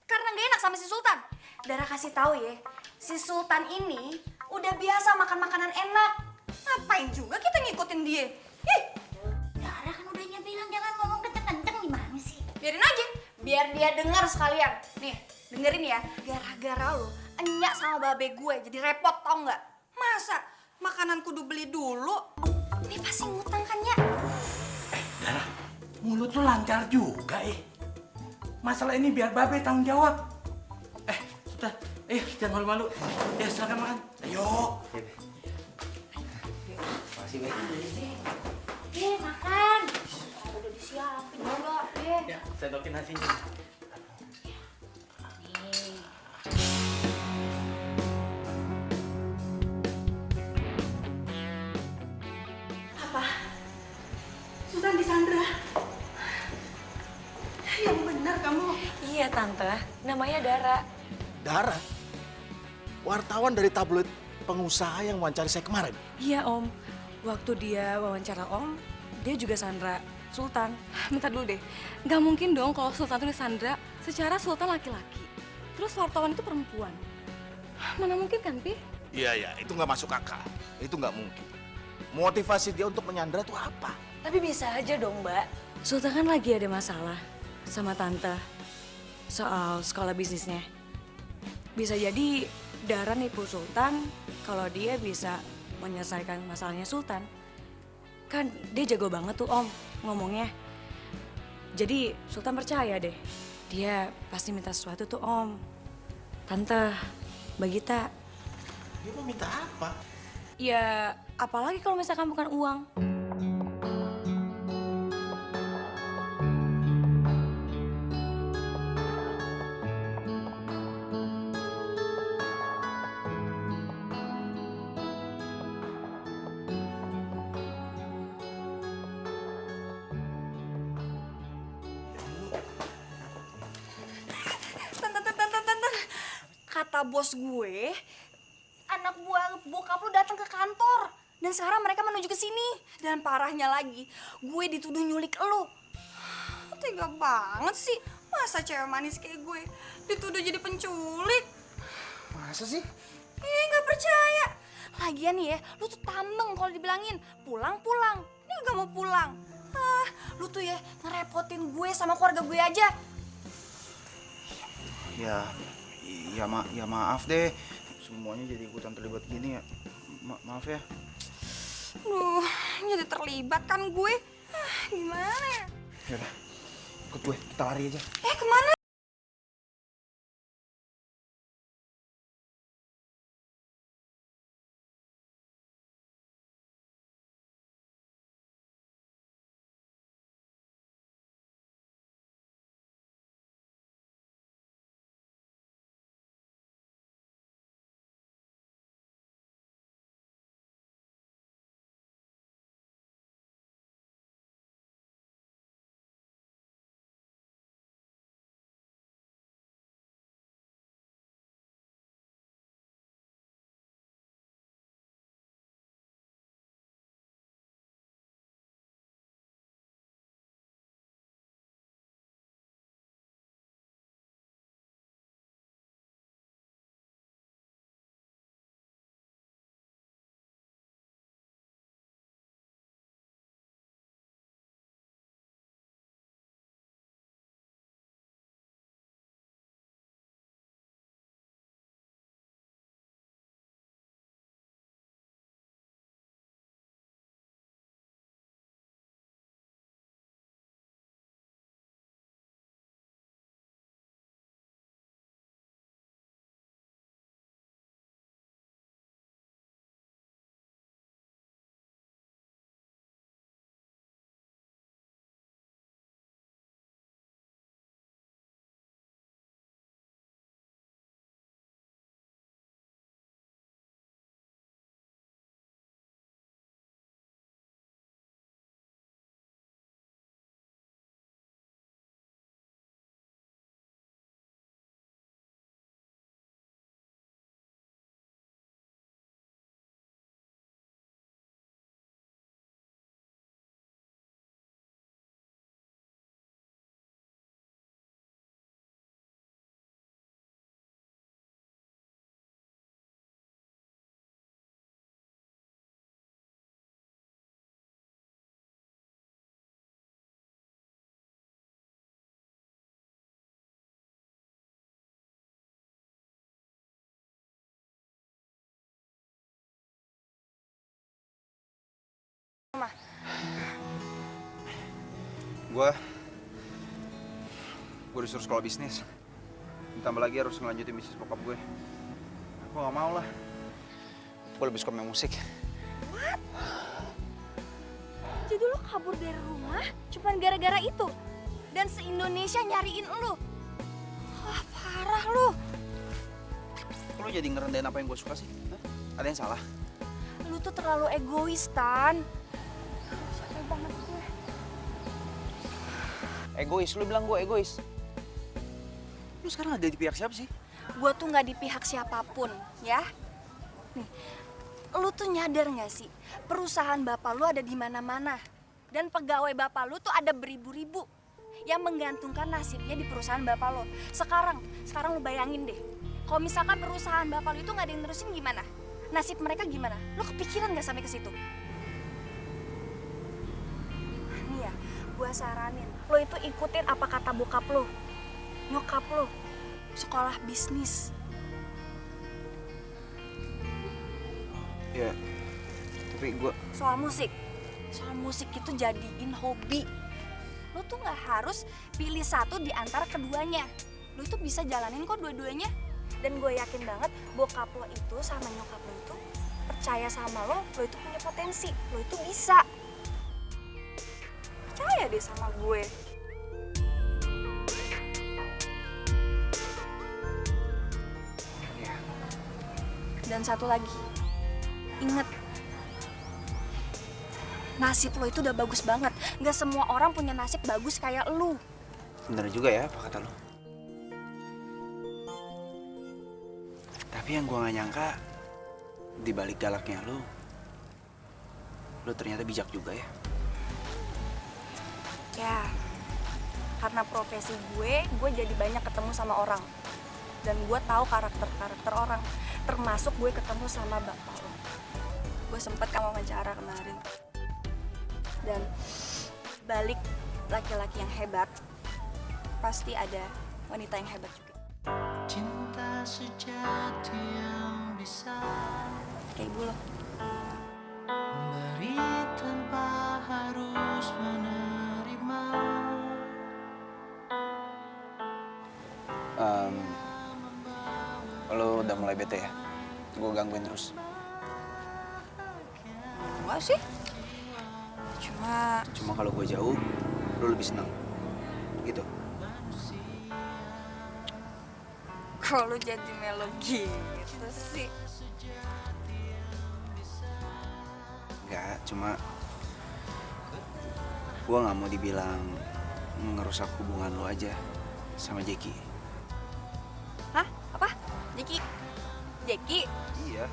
karena gak enak sama si Sultan. Dara kasih tahu ya, si Sultan ini udah biasa makan makanan enak. Ngapain juga kita ngikutin dia? Ih, Dara kan udahnya bilang jangan ngomong kenceng-kenceng, gimana sih? biarin aja, biar dia dengar sekalian. Nih, dengerin ya. Gara-gara lu, enyak sama babe gue jadi repot tau nggak? Masa makanan kudu beli dulu? Ini pasti ngutang kan ya? Dara, mulut lu lancar juga Masalah ini biar Babe tanggung jawab. Sudah, ayo jangan malu-malu. Ya silakan makan. Ayo. Makasih, Be. Makan. Udah disiapin juga, Ya, saya dokin nasinya. Nih. Iya tante, namanya Dara. Dara, wartawan dari tabloid pengusaha yang wawancara saya kemarin. Iya om, waktu dia wawancara om, dia juga Sandra Sultan. Bentar dulu deh, nggak mungkin dong kalau Sultan itu Sandra, secara Sultan laki-laki. Terus wartawan itu perempuan. Mana mungkin kan, Pi? Iya, itu nggak masuk akal. Itu nggak mungkin. Motivasi dia untuk menyandra itu apa? Tapi bisa aja dong mbak. Sultan kan lagi ada masalah sama tante soal sekolah bisnisnya. Bisa jadi Dara nipu Sultan kalau dia bisa menyelesaikan masalahnya Sultan. Kan dia jago banget tuh om ngomongnya. Jadi Sultan percaya deh. Dia pasti minta sesuatu tuh om. Tante, Mbak Gita. Dia mau minta apa? Ya apalagi kalau misalkan bukan uang. Kata bos gue, anak buah bokap lu datang ke kantor. Dan sekarang mereka menuju ke sini. Dan parahnya lagi, gue dituduh nyulik lu. Tega banget sih. Masa cewek manis kayak gue dituduh jadi penculik? Masa sih? Nggak percaya. Lagian nih ya, lu tuh tambeng kalau dibilangin pulang-pulang. Ini nggak mau pulang. Lu tuh ya ngerepotin gue sama keluarga gue aja. Ya maaf deh. Semuanya jadi ikutan terlibat gini ya. Maaf ya. Duh, jadi terlibat kan gue. Gimana ya? Yaudah, ikut gue. Kita lari aja. Kemana? Gue disuruh sekolah bisnis. Ditambah lagi harus ngelanjutin bisnis bokap gue. Gue gak mau lah. Gue lebih suka main musik. Jadi lu kabur dari rumah cuma gara-gara itu? Dan se-Indonesia nyariin lu? Wah, parah lu. Lo jadi ngerendahin apa yang gue suka sih? Hah? Ada yang salah? Lu tuh terlalu egois, Tan. Capek banget gue. Egois? Lu bilang gue egois? Lu sekarang ada di pihak siapa sih? Gue tuh nggak di pihak siapapun, ya. Nih, lu tuh nyadar nggak sih? Perusahaan bapak lu ada di mana-mana. Dan pegawai bapak lu tuh ada beribu-ribu yang menggantungkan nasibnya di perusahaan bapak lo. Sekarang lu bayangin deh. Kalau misalkan perusahaan bapak lu itu nggak ada yang nerusin gimana? Nasib mereka gimana? Lu kepikiran nggak sampai ke situ? Nih ya, gue saranin. Lo itu ikutin apa kata bokap lo. Nyokap lo. Sekolah bisnis. Ya, tapi gue... Soal musik itu jadiin hobi. Lo tuh nggak harus pilih satu di antara keduanya. Lo itu bisa jalanin kok dua-duanya. Dan gue yakin banget bokap lo itu sama nyokap lo itu percaya sama lo itu punya potensi, lo itu bisa. Percaya deh sama gue. Dan satu lagi, inget, nasib lo itu udah bagus banget. Gak semua orang punya nasib bagus kayak lu. Bener juga ya apa kata lo. Tapi yang gue gak nyangka, di balik galaknya lo ternyata bijak juga ya. Ya, karena profesi gue jadi banyak ketemu sama orang. Dan gue tahu karakter orang. Termasuk gue ketemu sama bapak lo. Gue sempet kamu wawancara kemarin. Dan balik laki-laki yang hebat, pasti ada wanita yang hebat juga. Cinta sejati yang bisa Kayak ibu lo. memberi tanpa harus menerima. Lo udah mulai bete ya? Gue gangguin terus. Enggak sih. Cuma kalau gue jauh, lo lebih senang. Gitu. Kalau lu jadi melo gitu sih. Enggak, cuma gue nggak mau dibilang ngerusak hubungan lo aja sama Jeki. Hah? Apa? Jeki? Iya.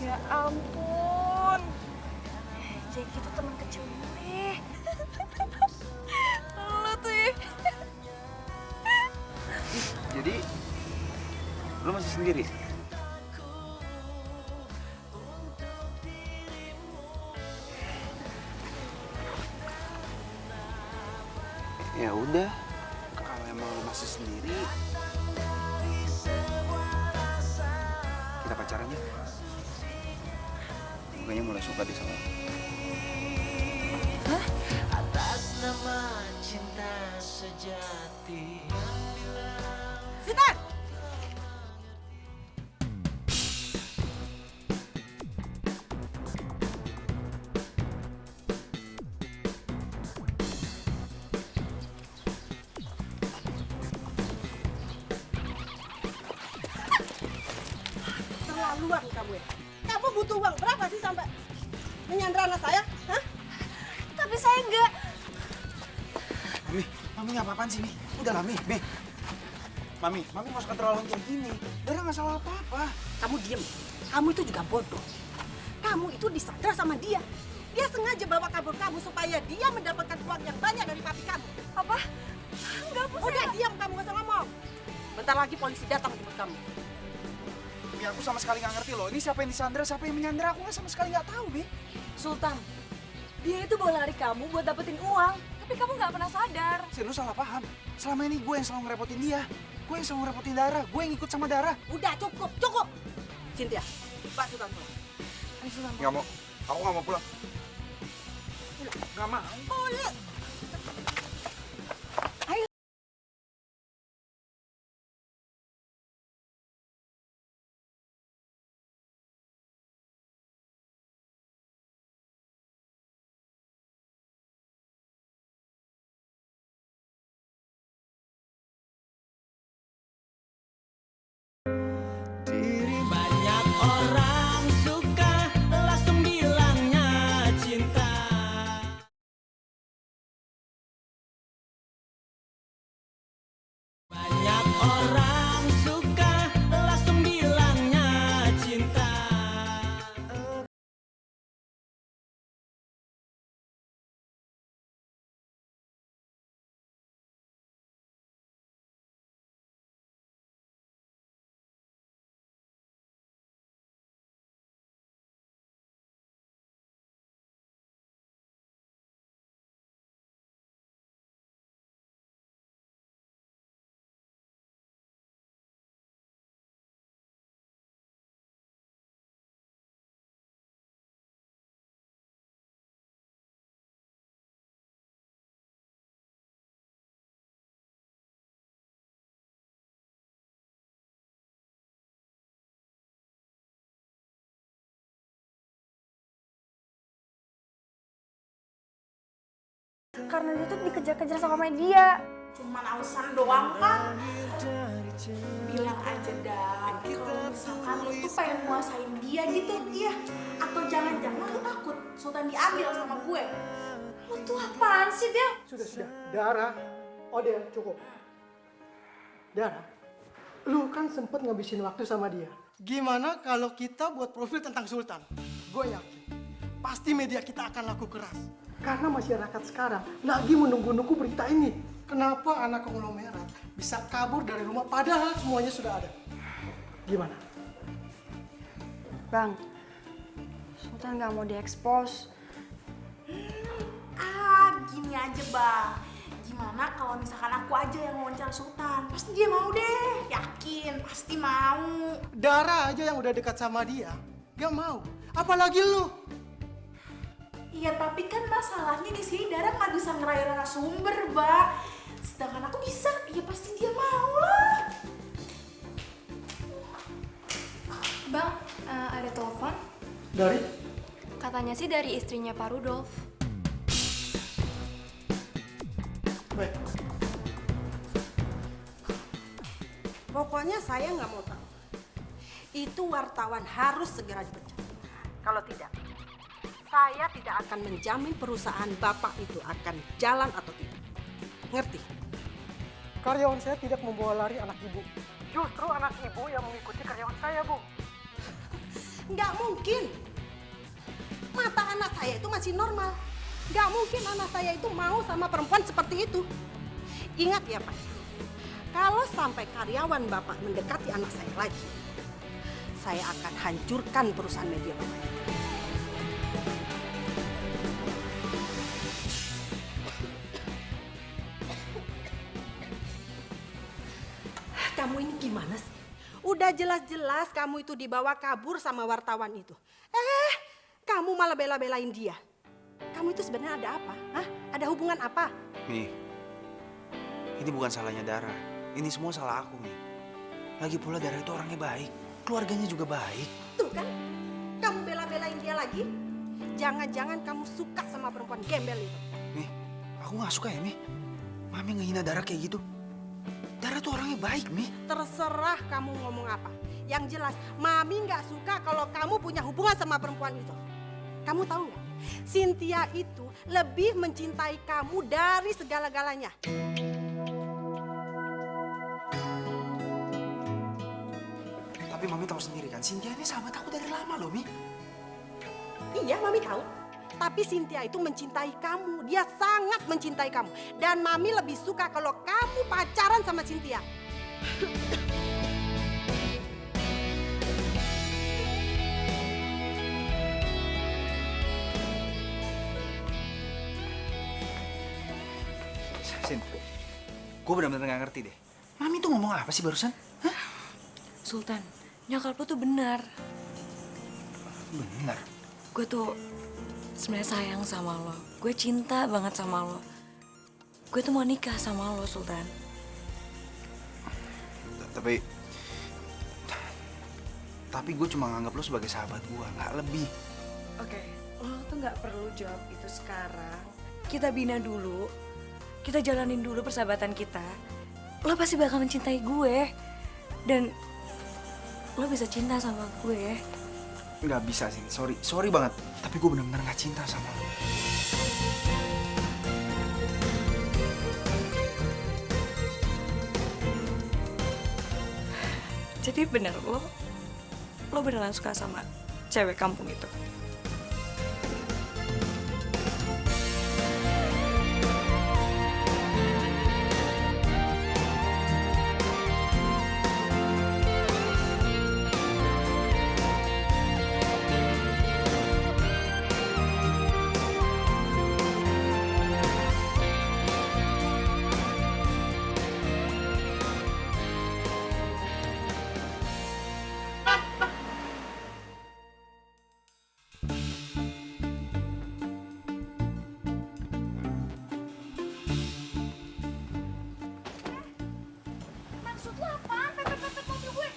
Ya ampun. Jeki tuh teman kecil gue. Lu tuh ya. Jadi, lo masih sendiri? Ya udah, kalau emang lo masih sendiri, kita pacaran ya. Gue kayaknya mulai suka deh sama lo. Atas nama cinta sejati. Sinar! Terlaluan kamu ya. Kamu butuh uang berapa sih sampai menyandra anak saya? Hah? Tapi saya enggak. Mami nggak apa-apaan sih, Mi? Udah lah, Mi. Mami nggak usah keterlaluan kayak gini. Dara nggak salah apa-apa. Kamu diem. Kamu itu juga bodoh. Kamu itu disandra sama dia. Dia sengaja bawa kabur kamu supaya dia mendapatkan uang yang banyak dari papi kamu. Apa? Enggak, Bu. Udah diam, kamu nggak usah ngomong. Bentar lagi polisi datang jemput kamu. Mi, aku sama sekali nggak ngerti loh. Ini siapa yang disandra, siapa yang menyandra? Aku nggak sama sekali nggak tahu, Mi. Sultan, dia itu bawa lari kamu buat dapetin uang. Tapi kamu nggak pernah sadar. Lu salah paham. Selama ini gue yang selalu ngerepotin dia. Gue yang selalu ngerepotin Dara. Gue yang ikut sama Dara. Udah cukup. Cynthia, Pak Sultan pulang. Nggak mau. Aku nggak mau pulang. Nggak mau. Pulang. Orang suka langsung bilangnya cinta. Karena dia tuh dikejar-kejar sama media. Cuman alasan doang kan? Bilang aja dah, kalau misalkan lu tuh pengen nguasain dia gitu, iya. Atau jangan-jangan lu takut Sultan diambil sama gue. Lu tuh apaan sih, Del? Sudah. Dara. Oh dia, cukup. Dara, lu kan sempet ngabisin waktu sama dia. Gimana kalau kita buat profil tentang Sultan? Gue yakin, pasti media kita akan laku keras. Karena masyarakat sekarang lagi menunggu-nunggu berita ini. Kenapa anak konglomerat bisa kabur dari rumah padahal semuanya sudah ada? Gimana? Bang, Sultan gak mau diekspos. Gini aja bang. Gimana kalau misalkan aku aja yang wawancara Sultan? Pasti dia mau deh, yakin, pasti mau. Dara aja yang udah dekat sama dia, gak mau. Apalagi lu. Iya tapi kan masalahnya di sini Dara nggak bisa ngerayu narasumber bang. Sedangkan aku bisa, ya pasti dia mau lah. Bang, ada telepon. Dari? Katanya sih dari istrinya Pak Rudolf. Baik. Pokoknya saya nggak mau tahu. Itu wartawan harus segera dipecat. Kalau tidak, saya tidak akan menjamin perusahaan Bapak itu akan jalan atau tidak. Ngerti? Karyawan saya tidak membawa lari anak ibu. Justru anak ibu yang mengikuti karyawan saya, Bu. Nggak mungkin. Mata anak saya itu masih normal. Nggak mungkin anak saya itu mau sama perempuan seperti itu. Ingat ya Pak, kalau sampai karyawan Bapak mendekati anak saya lagi, saya akan hancurkan perusahaan media Bapak. Kamu ini gimana sih? Udah jelas-jelas kamu itu dibawa kabur sama wartawan itu. Kamu malah bela-belain dia. Kamu itu sebenarnya ada apa? Hah? Ada hubungan apa? Mi, ini bukan salahnya Dara. Ini semua salah aku, Mi. Lagi pula Dara itu orangnya baik. Keluarganya juga baik. Tuh kan, kamu bela-belain dia lagi. Jangan-jangan kamu suka sama perempuan gembel itu. Mi, aku gak suka ya, Mi. Mami ngehina Dara kayak gitu. Dara tuh orangnya baik, Mi. Terserah kamu ngomong apa. Yang jelas, Mami nggak suka kalau kamu punya hubungan sama perempuan itu. Kamu tahu nggak? Cynthia itu lebih mencintai kamu dari segala-galanya. Tapi Mami tahu sendiri kan, Cynthia ini sahabat aku dari lama loh, Mi. Iya, Mami tahu. Tapi Cynthia itu mencintai kamu. Dia sangat mencintai kamu. Dan Mami lebih suka kalau kamu pacaran sama Cynthia. Sin, gue benar-benar gak ngerti deh. Mami tuh ngomong apa sih barusan? Hah? Sultan, nyokap lu tuh benar. Benar. Gue tuh sebenarnya sayang sama lo. Gue cinta banget sama lo. Gue tuh mau nikah sama lo, Sultan. Tapi gue cuma nganggap lo sebagai sahabat gue, nggak lebih. Oke, lo tuh nggak perlu jawab itu sekarang. Kita bina dulu. Kita jalanin dulu persahabatan kita. Lo pasti bakal mencintai gue. Dan lo bisa cinta sama gue. Nggak bisa sih, sorry banget. Tapi gue benar-benar nggak cinta sama lo. Jadi bener lo beneran suka sama cewek kampung itu? Maksud lo apaan? Pepet-pepet mobil gue.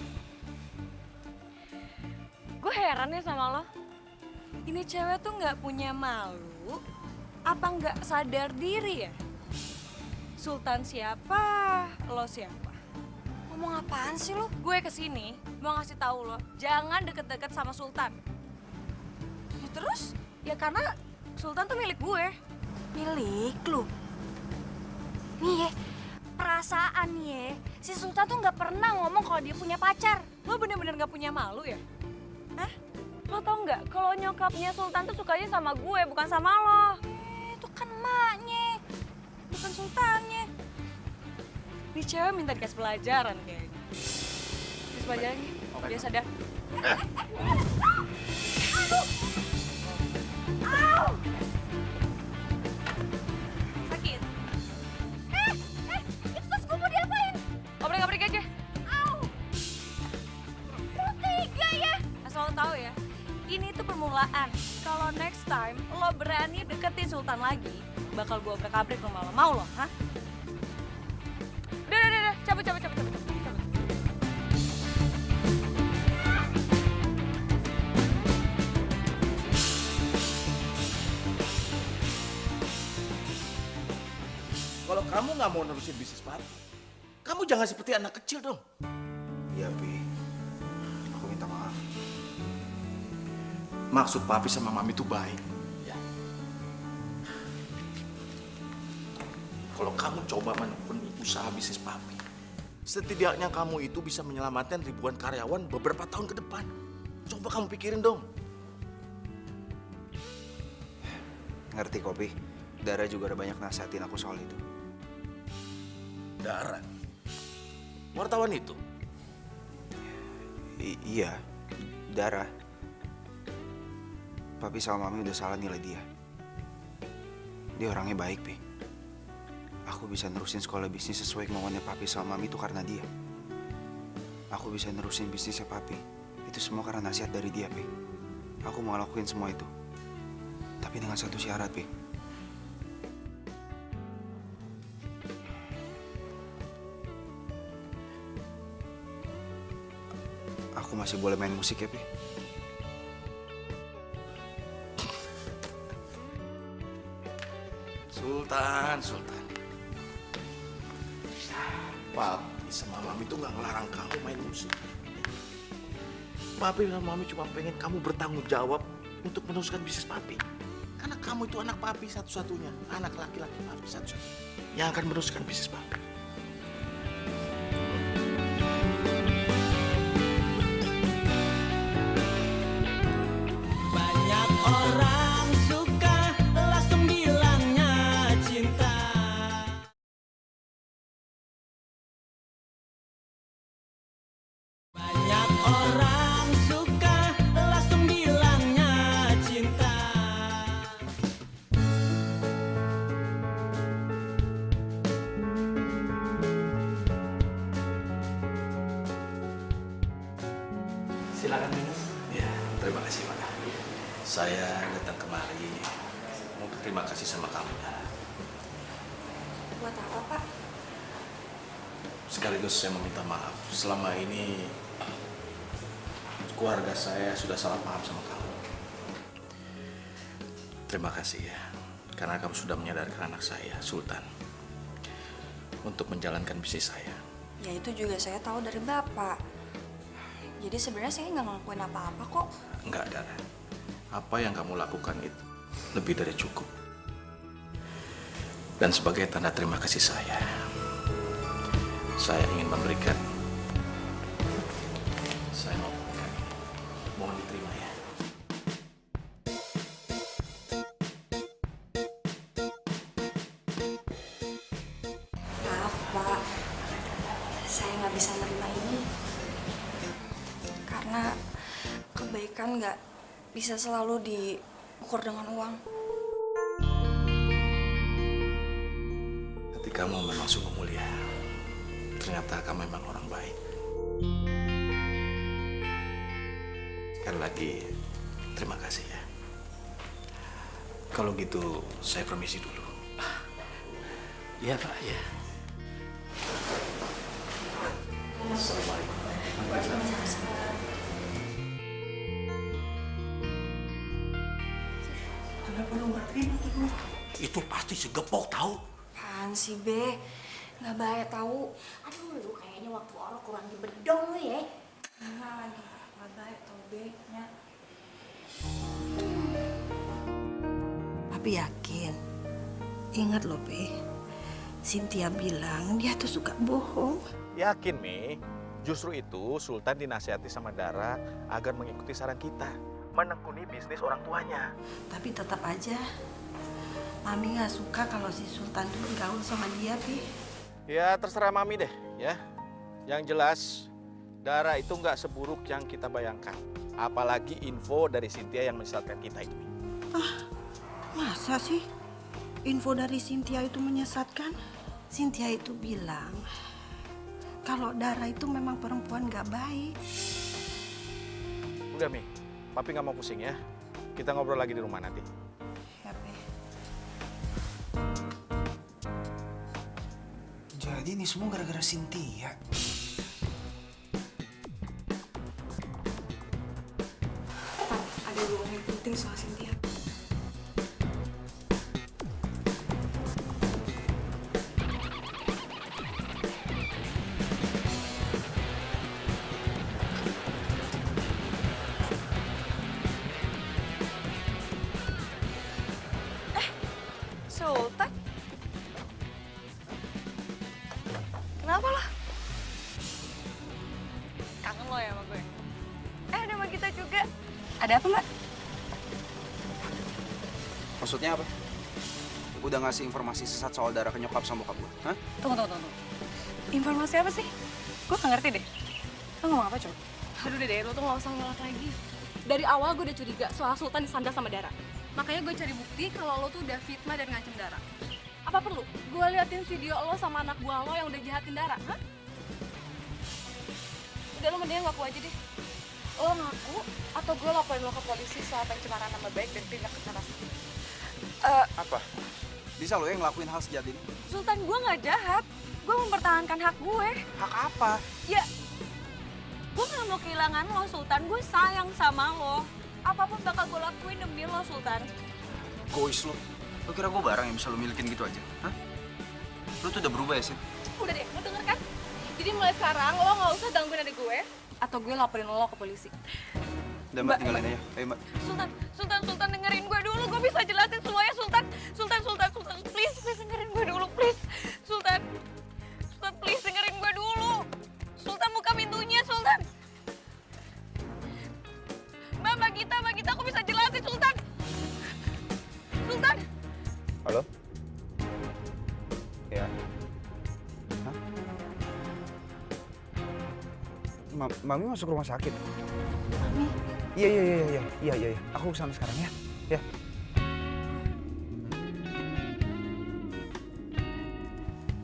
Gue heran ya sama lo. Ini cewek tuh nggak punya malu, apa nggak sadar diri ya? Sultan siapa, lo siapa? Ngomong apaan sih lo? Gue kesini mau ngasih tahu lo, jangan deket-deket sama Sultan. Ya terus? Ya karena Sultan tuh milik gue. Milik lu? Nih ya, perasaan ya, si Sultan tuh nggak pernah ngomong kalau dia punya pacar. Lo bener-bener nggak punya malu ya? Hah? Lo tau nggak kalau nyokapnya Sultan tuh sukanya sama gue, bukan sama lo. Itu kan emaknya, bukan sultannya. Ini cewek minta dikasih pelajaran kayaknya. Dikasih pelajaran nih, biar sadar. Sakit? Itu tas gue mau diapain? Obrek-obrek aja. Lu tega ya? Asal lo tahu ya, ini tuh permulaan. Kalau next time lo berani deketin Sultan lagi, bakal gue obrek-abrik rumah lo. Mau lo, hah? Udah, cabut. Kalau kamu nggak mau nerusin bisnis papi, kamu jangan seperti anak kecil dong. Iya, Pi. Aku minta maaf. Maksud papi sama mami itu baik. Ya. Kalau kamu coba menekuni usaha bisnis papi, setidaknya kamu itu bisa menyelamatkan ribuan karyawan beberapa tahun ke depan. Coba kamu pikirin dong. Ngerti kok, Pi. Dara juga ada banyak nasihatin aku soal itu. Dara, wartawan itu. Iya, Dara. Papi sama Mami udah salah nilai dia. Dia orangnya baik, Pi. Aku bisa nerusin sekolah bisnis sesuai kemauannya Papi sama Mami itu karena dia. Aku bisa nerusin bisnisnya Papi. Itu semua karena nasihat dari dia, Pi. Aku mau ngelakuin semua itu. Tapi dengan satu syarat, Pi. Aku masih boleh main musik ya, Pi? Sultan. Papi sama mami tuh nggak ngelarang kamu main musik. Papi sama mami cuma pengen kamu bertanggung jawab untuk meneruskan bisnis papi. Karena kamu itu anak papi satu-satunya, anak laki-laki papi satu-satunya yang akan meneruskan bisnis papi. Banyak orang suka langsung bilangnya cinta. Banyak orang suka langsung bilangnya cinta. Silakan minum. Ya, terima kasih Pak. Saya datang kemari mau berterima kasih sama kamu. Buat apa, Pak? Sekaligus saya meminta maaf. Selama ini keluarga saya sudah salah paham sama kamu. Terima kasih ya, karena kamu sudah menyadarkan anak saya, Sultan, untuk menjalankan bisnis saya. Ya itu juga saya tahu dari Bapak. Jadi sebenarnya saya nggak ngelakuin apa-apa kok. Enggak, Dara. Apa yang kamu lakukan itu lebih dari cukup. Dan sebagai tanda terima kasih saya ingin memberikan Saya mohon ini. Mohon diterima ya. Maaf, Pak. Saya nggak bisa nerima ini. Karena kebaikan nggak bisa selalu diukur dengan uang. Hati kamu memang sungguh mulia. Ternyata kamu memang orang baik. Sekali lagi, terima kasih ya. Kalau gitu, saya permisi dulu. Iya Pak, ya. Assalamualaikum. Kenapa lu nggak terima tuh duit? Itu pasti segepok tahu. Apaan sih, Be? Nggak baik tahu. Aduh, lu kayaknya waktu orang kurang di bedong lu ya. Enggak lagi. Nggak baik tahu, Be. Nya. Papi yakin. Ingat loh, Be. Cynthia bilang dia tuh suka bohong. Yakin, Mi. Justru itu Sultan dinasihati sama Dara agar mengikuti saran kita. Menekuni bisnis orang tuanya. Tapi tetap aja, Mami nggak suka kalau si Sultan dulu gaul sama dia, Pi. Ya terserah Mami deh ya. Yang jelas Dara itu nggak seburuk yang kita bayangkan. Apalagi info dari Cynthia yang menyesatkan kita itu. Masa sih info dari Cynthia itu menyesatkan? Cynthia itu bilang kalau Dara itu memang perempuan nggak baik. Udah Mi, Papi nggak mau pusing ya. Kita ngobrol lagi di rumah nanti. Ya, Pi. Jadi ini semua gara-gara Cynthia. Ada hubungan yang penting soal Cynthia. Sultan? Kenapa lo? Kangen lo ya sama gue? Ada sama kita juga. Ada apa, Mbak? Maksudnya apa? Udah ngasih informasi sesat soal Dara ke nyokap sama bokap gue? Hah? Tunggu. Informasi apa sih? Gue gak ngerti deh. Lo ngomong apa coba? Aduh deh, lo tuh gak usah ngelak lagi. Dari awal gue udah curiga soal Sultan disandar sama Dara. Makanya gue cari bukti kalau lo tuh udah fitnah dan ngancem Dara. Apa perlu gue liatin video lo sama anak buah lo yang udah jahatin Dara? Hah? Udah, lo mendingan ngaku aja deh. Lo ngaku atau gue laporin lo ke polisi soal pencemaran nama baik dan tindak kekerasan. Apa? Bisa lo yang ngelakuin hal sejahat ini? Sultan, gue gak jahat. Gue mempertahankan hak gue. Hak apa? Ya, gue gak mau kehilangan lo, Sultan. Gue sayang sama lo. Apapun bakal gue lakuin demi lo, Sultan. Gois lo. Lo kira gue barang yang bisa lo milikin gitu aja? Hah? Lo tuh udah berubah ya, Sin? Udah deh, lo denger kan? Jadi mulai sekarang lo gak usah gangguin adik gue atau gue laporin lo ke polisi. Udah Mbak, tinggalin aja. Ayo Mbak. Sultan dengerin gue dulu. Gue bisa jelasin semuanya, Sultan. Sultan, please dengerin gue dulu, please. Sultan, please dengerin gue dulu. Sultan, buka pintunya, Sultan. Mbak Gita, aku bisa jelasin, Sultan. Sultan. Halo? Ya. Hah? Mami masuk rumah sakit. Mami, Iya. Aku kesana sekarang ya. Ya.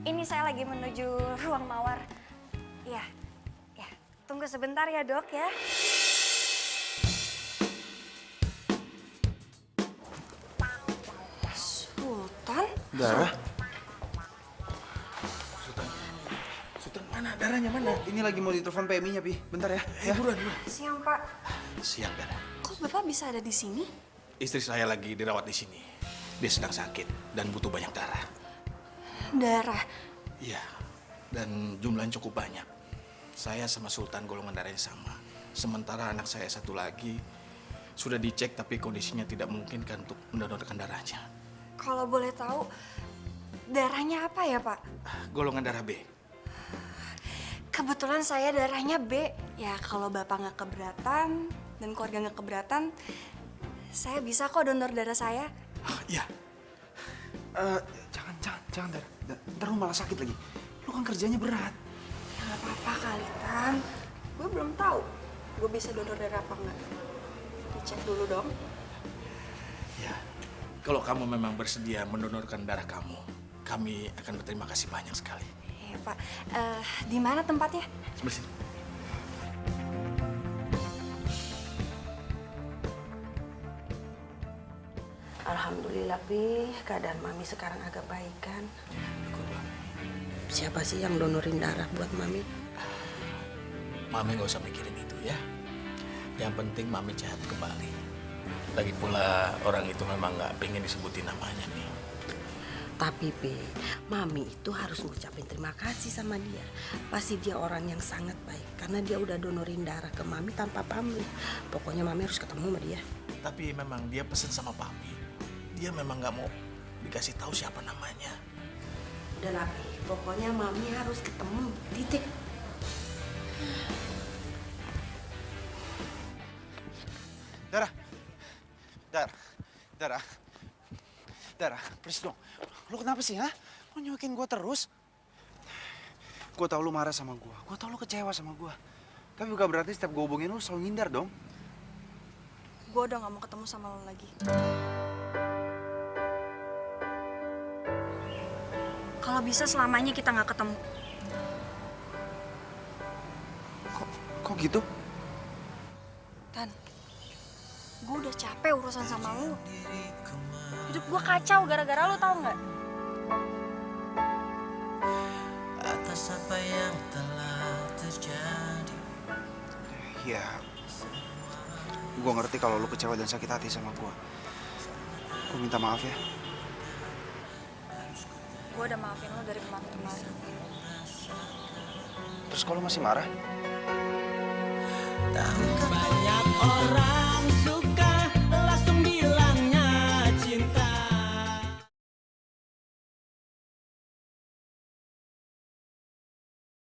Ini saya lagi menuju ruang mawar. Iya. Tunggu sebentar ya, Dok ya. Sultan? Dara? Sultan mana? Darahnya mana? Ini lagi mau ditelepon PMI-nya, Pi. Bentar ya. Buruan. Siang, Pak. Siang, Dara. Kok Bapak bisa ada di sini? Istri saya lagi dirawat di sini. Dia sedang sakit dan butuh banyak darah. Darah. Iya, dan jumlahnya cukup banyak. Saya sama Sultan golongan darahnya sama. Sementara anak saya satu lagi sudah dicek tapi kondisinya tidak memungkinkan untuk mendonorkan darahnya. Kalau boleh tahu, darahnya apa ya, Pak? Golongan darah B. Kebetulan saya darahnya B. Ya kalau bapak nggak keberatan dan keluarga nggak keberatan, saya bisa kok donor darah saya. Ya, Jangan, Dar. Ntar lu malah sakit lagi. Lu kan kerjanya berat. Ya nggak apa-apa kali, Tan. Gue belum tahu gue bisa donor darah apa nggak. Dicek dulu dong. ya. Kalau kamu memang bersedia mendonorkan darah kamu, kami akan berterima kasih banyak sekali. Iya, Pak. Di mana tempatnya? Sebelah sini. Alhamdulillah, Pi. Keadaan Mami sekarang agak baik kan? Siapa sih yang donorin darah buat Mami? Mami nggak usah mikirin itu ya. Yang penting Mami sehat kembali. Lagi pula orang itu memang nggak pengen disebutin namanya nih. Tapi, Pi, Mami itu harus ngucapin terima kasih sama dia. Pasti dia orang yang sangat baik. Karena dia udah donorin darah ke Mami tanpa pamrih. Pokoknya Mami harus ketemu sama dia. Tapi memang dia pesen sama Papi. Dia memang nggak mau dikasih tahu siapa namanya. Udah lah, Pi. Pokoknya Mami harus ketemu. Titik. Dara, please dong. Lu kenapa sih, ha? Lu nyuekin gue terus? Gue tau lu marah sama gue. Gue tau lu kecewa sama gue. Tapi bukan berarti setiap gue hubungin lu selalu ngindar dong. Gue udah gak mau ketemu sama lo lagi. Kalau bisa selamanya kita gak ketemu. Kok gitu? Tan, gue udah capek urusan sama lo. Hidup gue kacau gara-gara lo, tau gak? Atas apa yang telah terjadi. Ya, gue ngerti kalau lu kecewa dan sakit hati sama gue. Gue minta maaf ya. Gue udah maafin lo dari kemarin-kemarin. Terus kalau masih marah? Banyak orang suka langsung bilangnya cinta.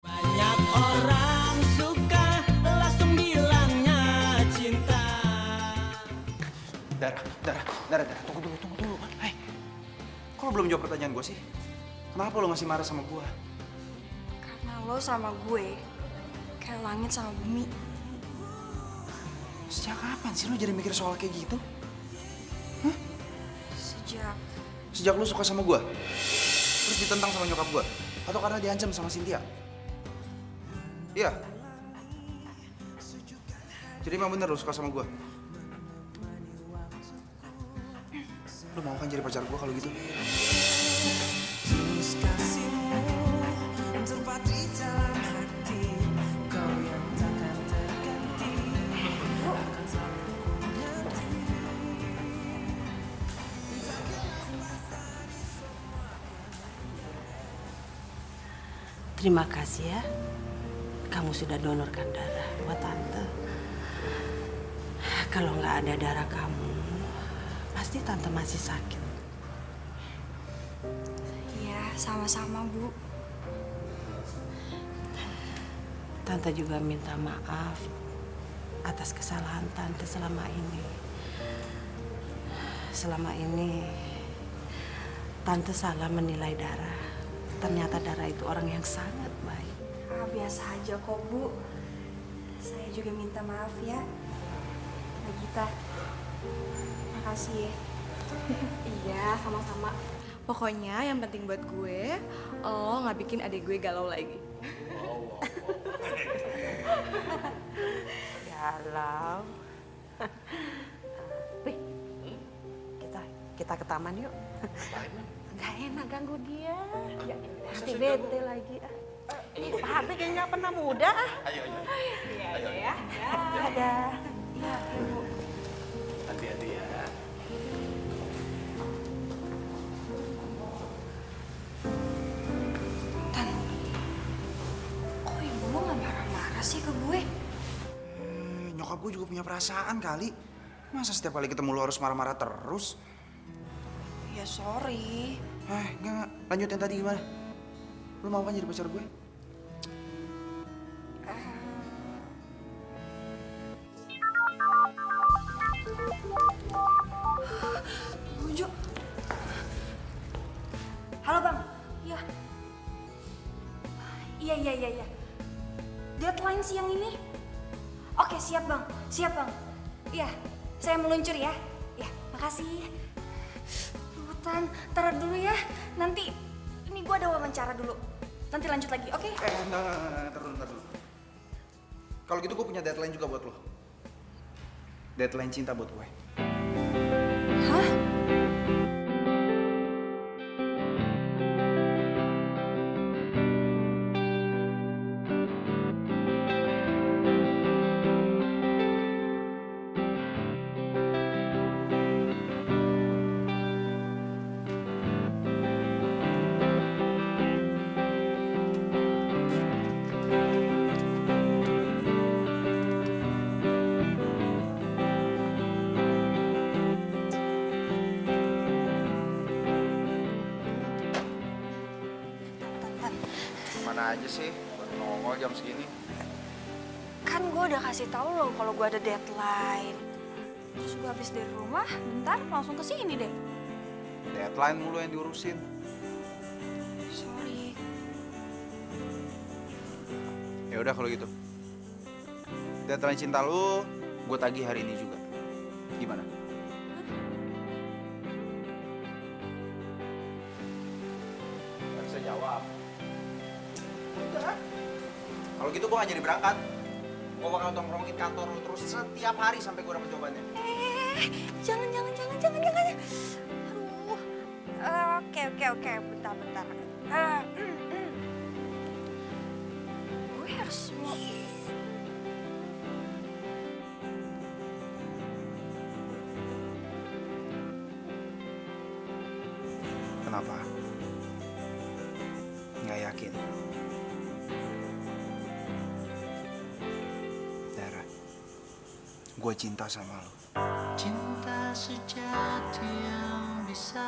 Banyak orang suka langsung bilangnya cinta. Dara, tunggu dulu. Hai, kok lu belum jawab pertanyaan gue sih? Kenapa lu masih marah sama gue? Karena lo sama gue kayak langit sama bumi. Sejak kapan sih lu jadi mikir soal kayak gitu? Sejak lu suka sama gue? Terus ditentang sama nyokap gue? Atau karena diancam sama Cynthia? Iya? Jadi emang bener lu suka sama gue? Lu mau kan jadi pacar gue kalau gitu? Tulus kasihmu terpatri dalam hati. Kau yang takkan terganti. Akan selalu ku ngerti. Terima kasih ya. Kamu sudah donorkan darah buat Tante. Kalau nggak ada darah kamu, pasti Tante masih sakit. Iya, sama-sama, Bu. Tante juga minta maaf atas kesalahan Tante selama ini. Selama ini, Tante salah menilai darah. Ternyata darah itu orang yang sangat baik. Biasa aja kok, Bu. Saya juga minta maaf ya. Nagita, makasih ya. Iya, sama-sama. Pokoknya yang penting buat gue, lo nggak bikin adik gue galau lagi. Galau. Pi, kita ke taman yuk. Gak enak ganggu dia. Nanti bete lagi. Pak Hardi kayaknya nggak pernah muda. Ayo. Iya ya. Ada. Ya, Ibu. Hati-hati ya. Tan, kok ibu lo nggak marah-marah sih ke gue? Nyokap gue juga punya perasaan kali. Masa setiap kali ketemu lu harus marah-marah terus? Ya sorry. Enggak. Lanjut yang tadi gimana? Lu mau kan jadi pacar gue? Halo bang, iya. Iya. Deadline siang ini. Oke, siap bang. Iya, saya meluncur ya. Ya, makasih. Hutan, taruh dulu ya. Nanti, ini gue ada wawancara dulu. Nanti lanjut lagi, oke? Enggak, ntar dulu. Kalau gitu gue punya deadline juga buat lo. Deadline cinta buat gue. Hah? Mana aja sih? Baru nongol jam segini. Kan gue udah kasih tahu lo kalau gue ada deadline. Terus gue habis dari rumah, bentar langsung ke sini deh. Deadline mulu yang diurusin. Sorry. Ya udah kalau gitu. Deadline cinta lu, gue tagih hari ini juga. Gimana? Gak bisa jawab. Udah. Kalau gitu gue gak jadi berangkat. Gue bakal tongkrongin kantor lu terus setiap hari sampai gue dapet jawabannya. Jangan. Aduh. Oke. Bentar. Gue harus mau... Kenapa? Nggak yakin? Dara, gue cinta sama lo. Cinta sejati yang bisa.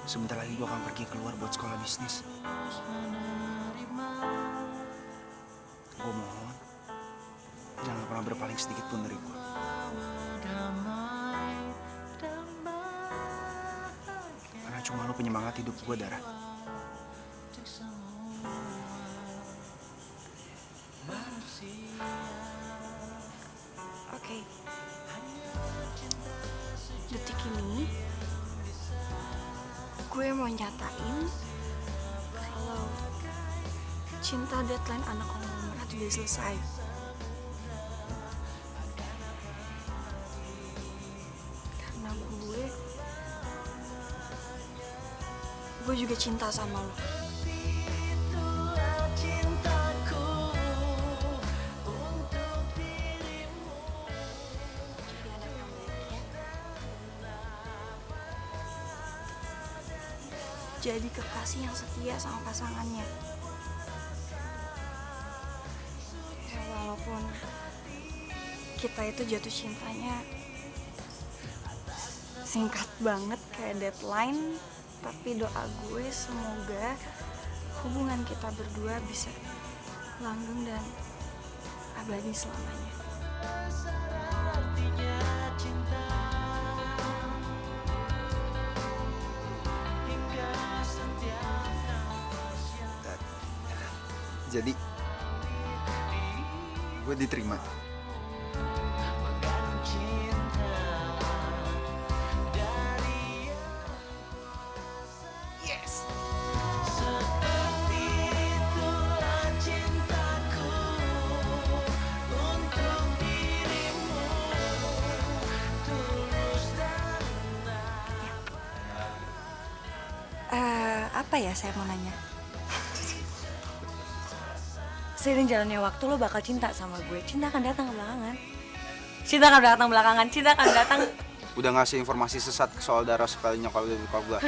Sebentar lagi gue akan pergi keluar buat sekolah bisnis. Gue mohon, jangan pernah berpaling sedikit pun dari gue. Karena cuma lo penyemangat hidup gue, Dara. Oke. Detik ini gue mau nyatain kalau cinta deadline anak konglomerat udah selesai. Karena gue juga cinta sama lo. Jadi kekasih yang setia sama pasangannya. Ya, walaupun kita itu jatuh cintanya singkat banget kayak deadline, tapi doa gue semoga hubungan kita berdua bisa langgeng dan abadi selamanya. Jadi, gue diterima. Yes. Apa ya saya mau nanya? Seiring jalannya waktu lo bakal cinta sama gue. Cinta akan datang belakangan. Cinta akan datang. Udah ngasih informasi sesat soal Dara sekali nyokap gue.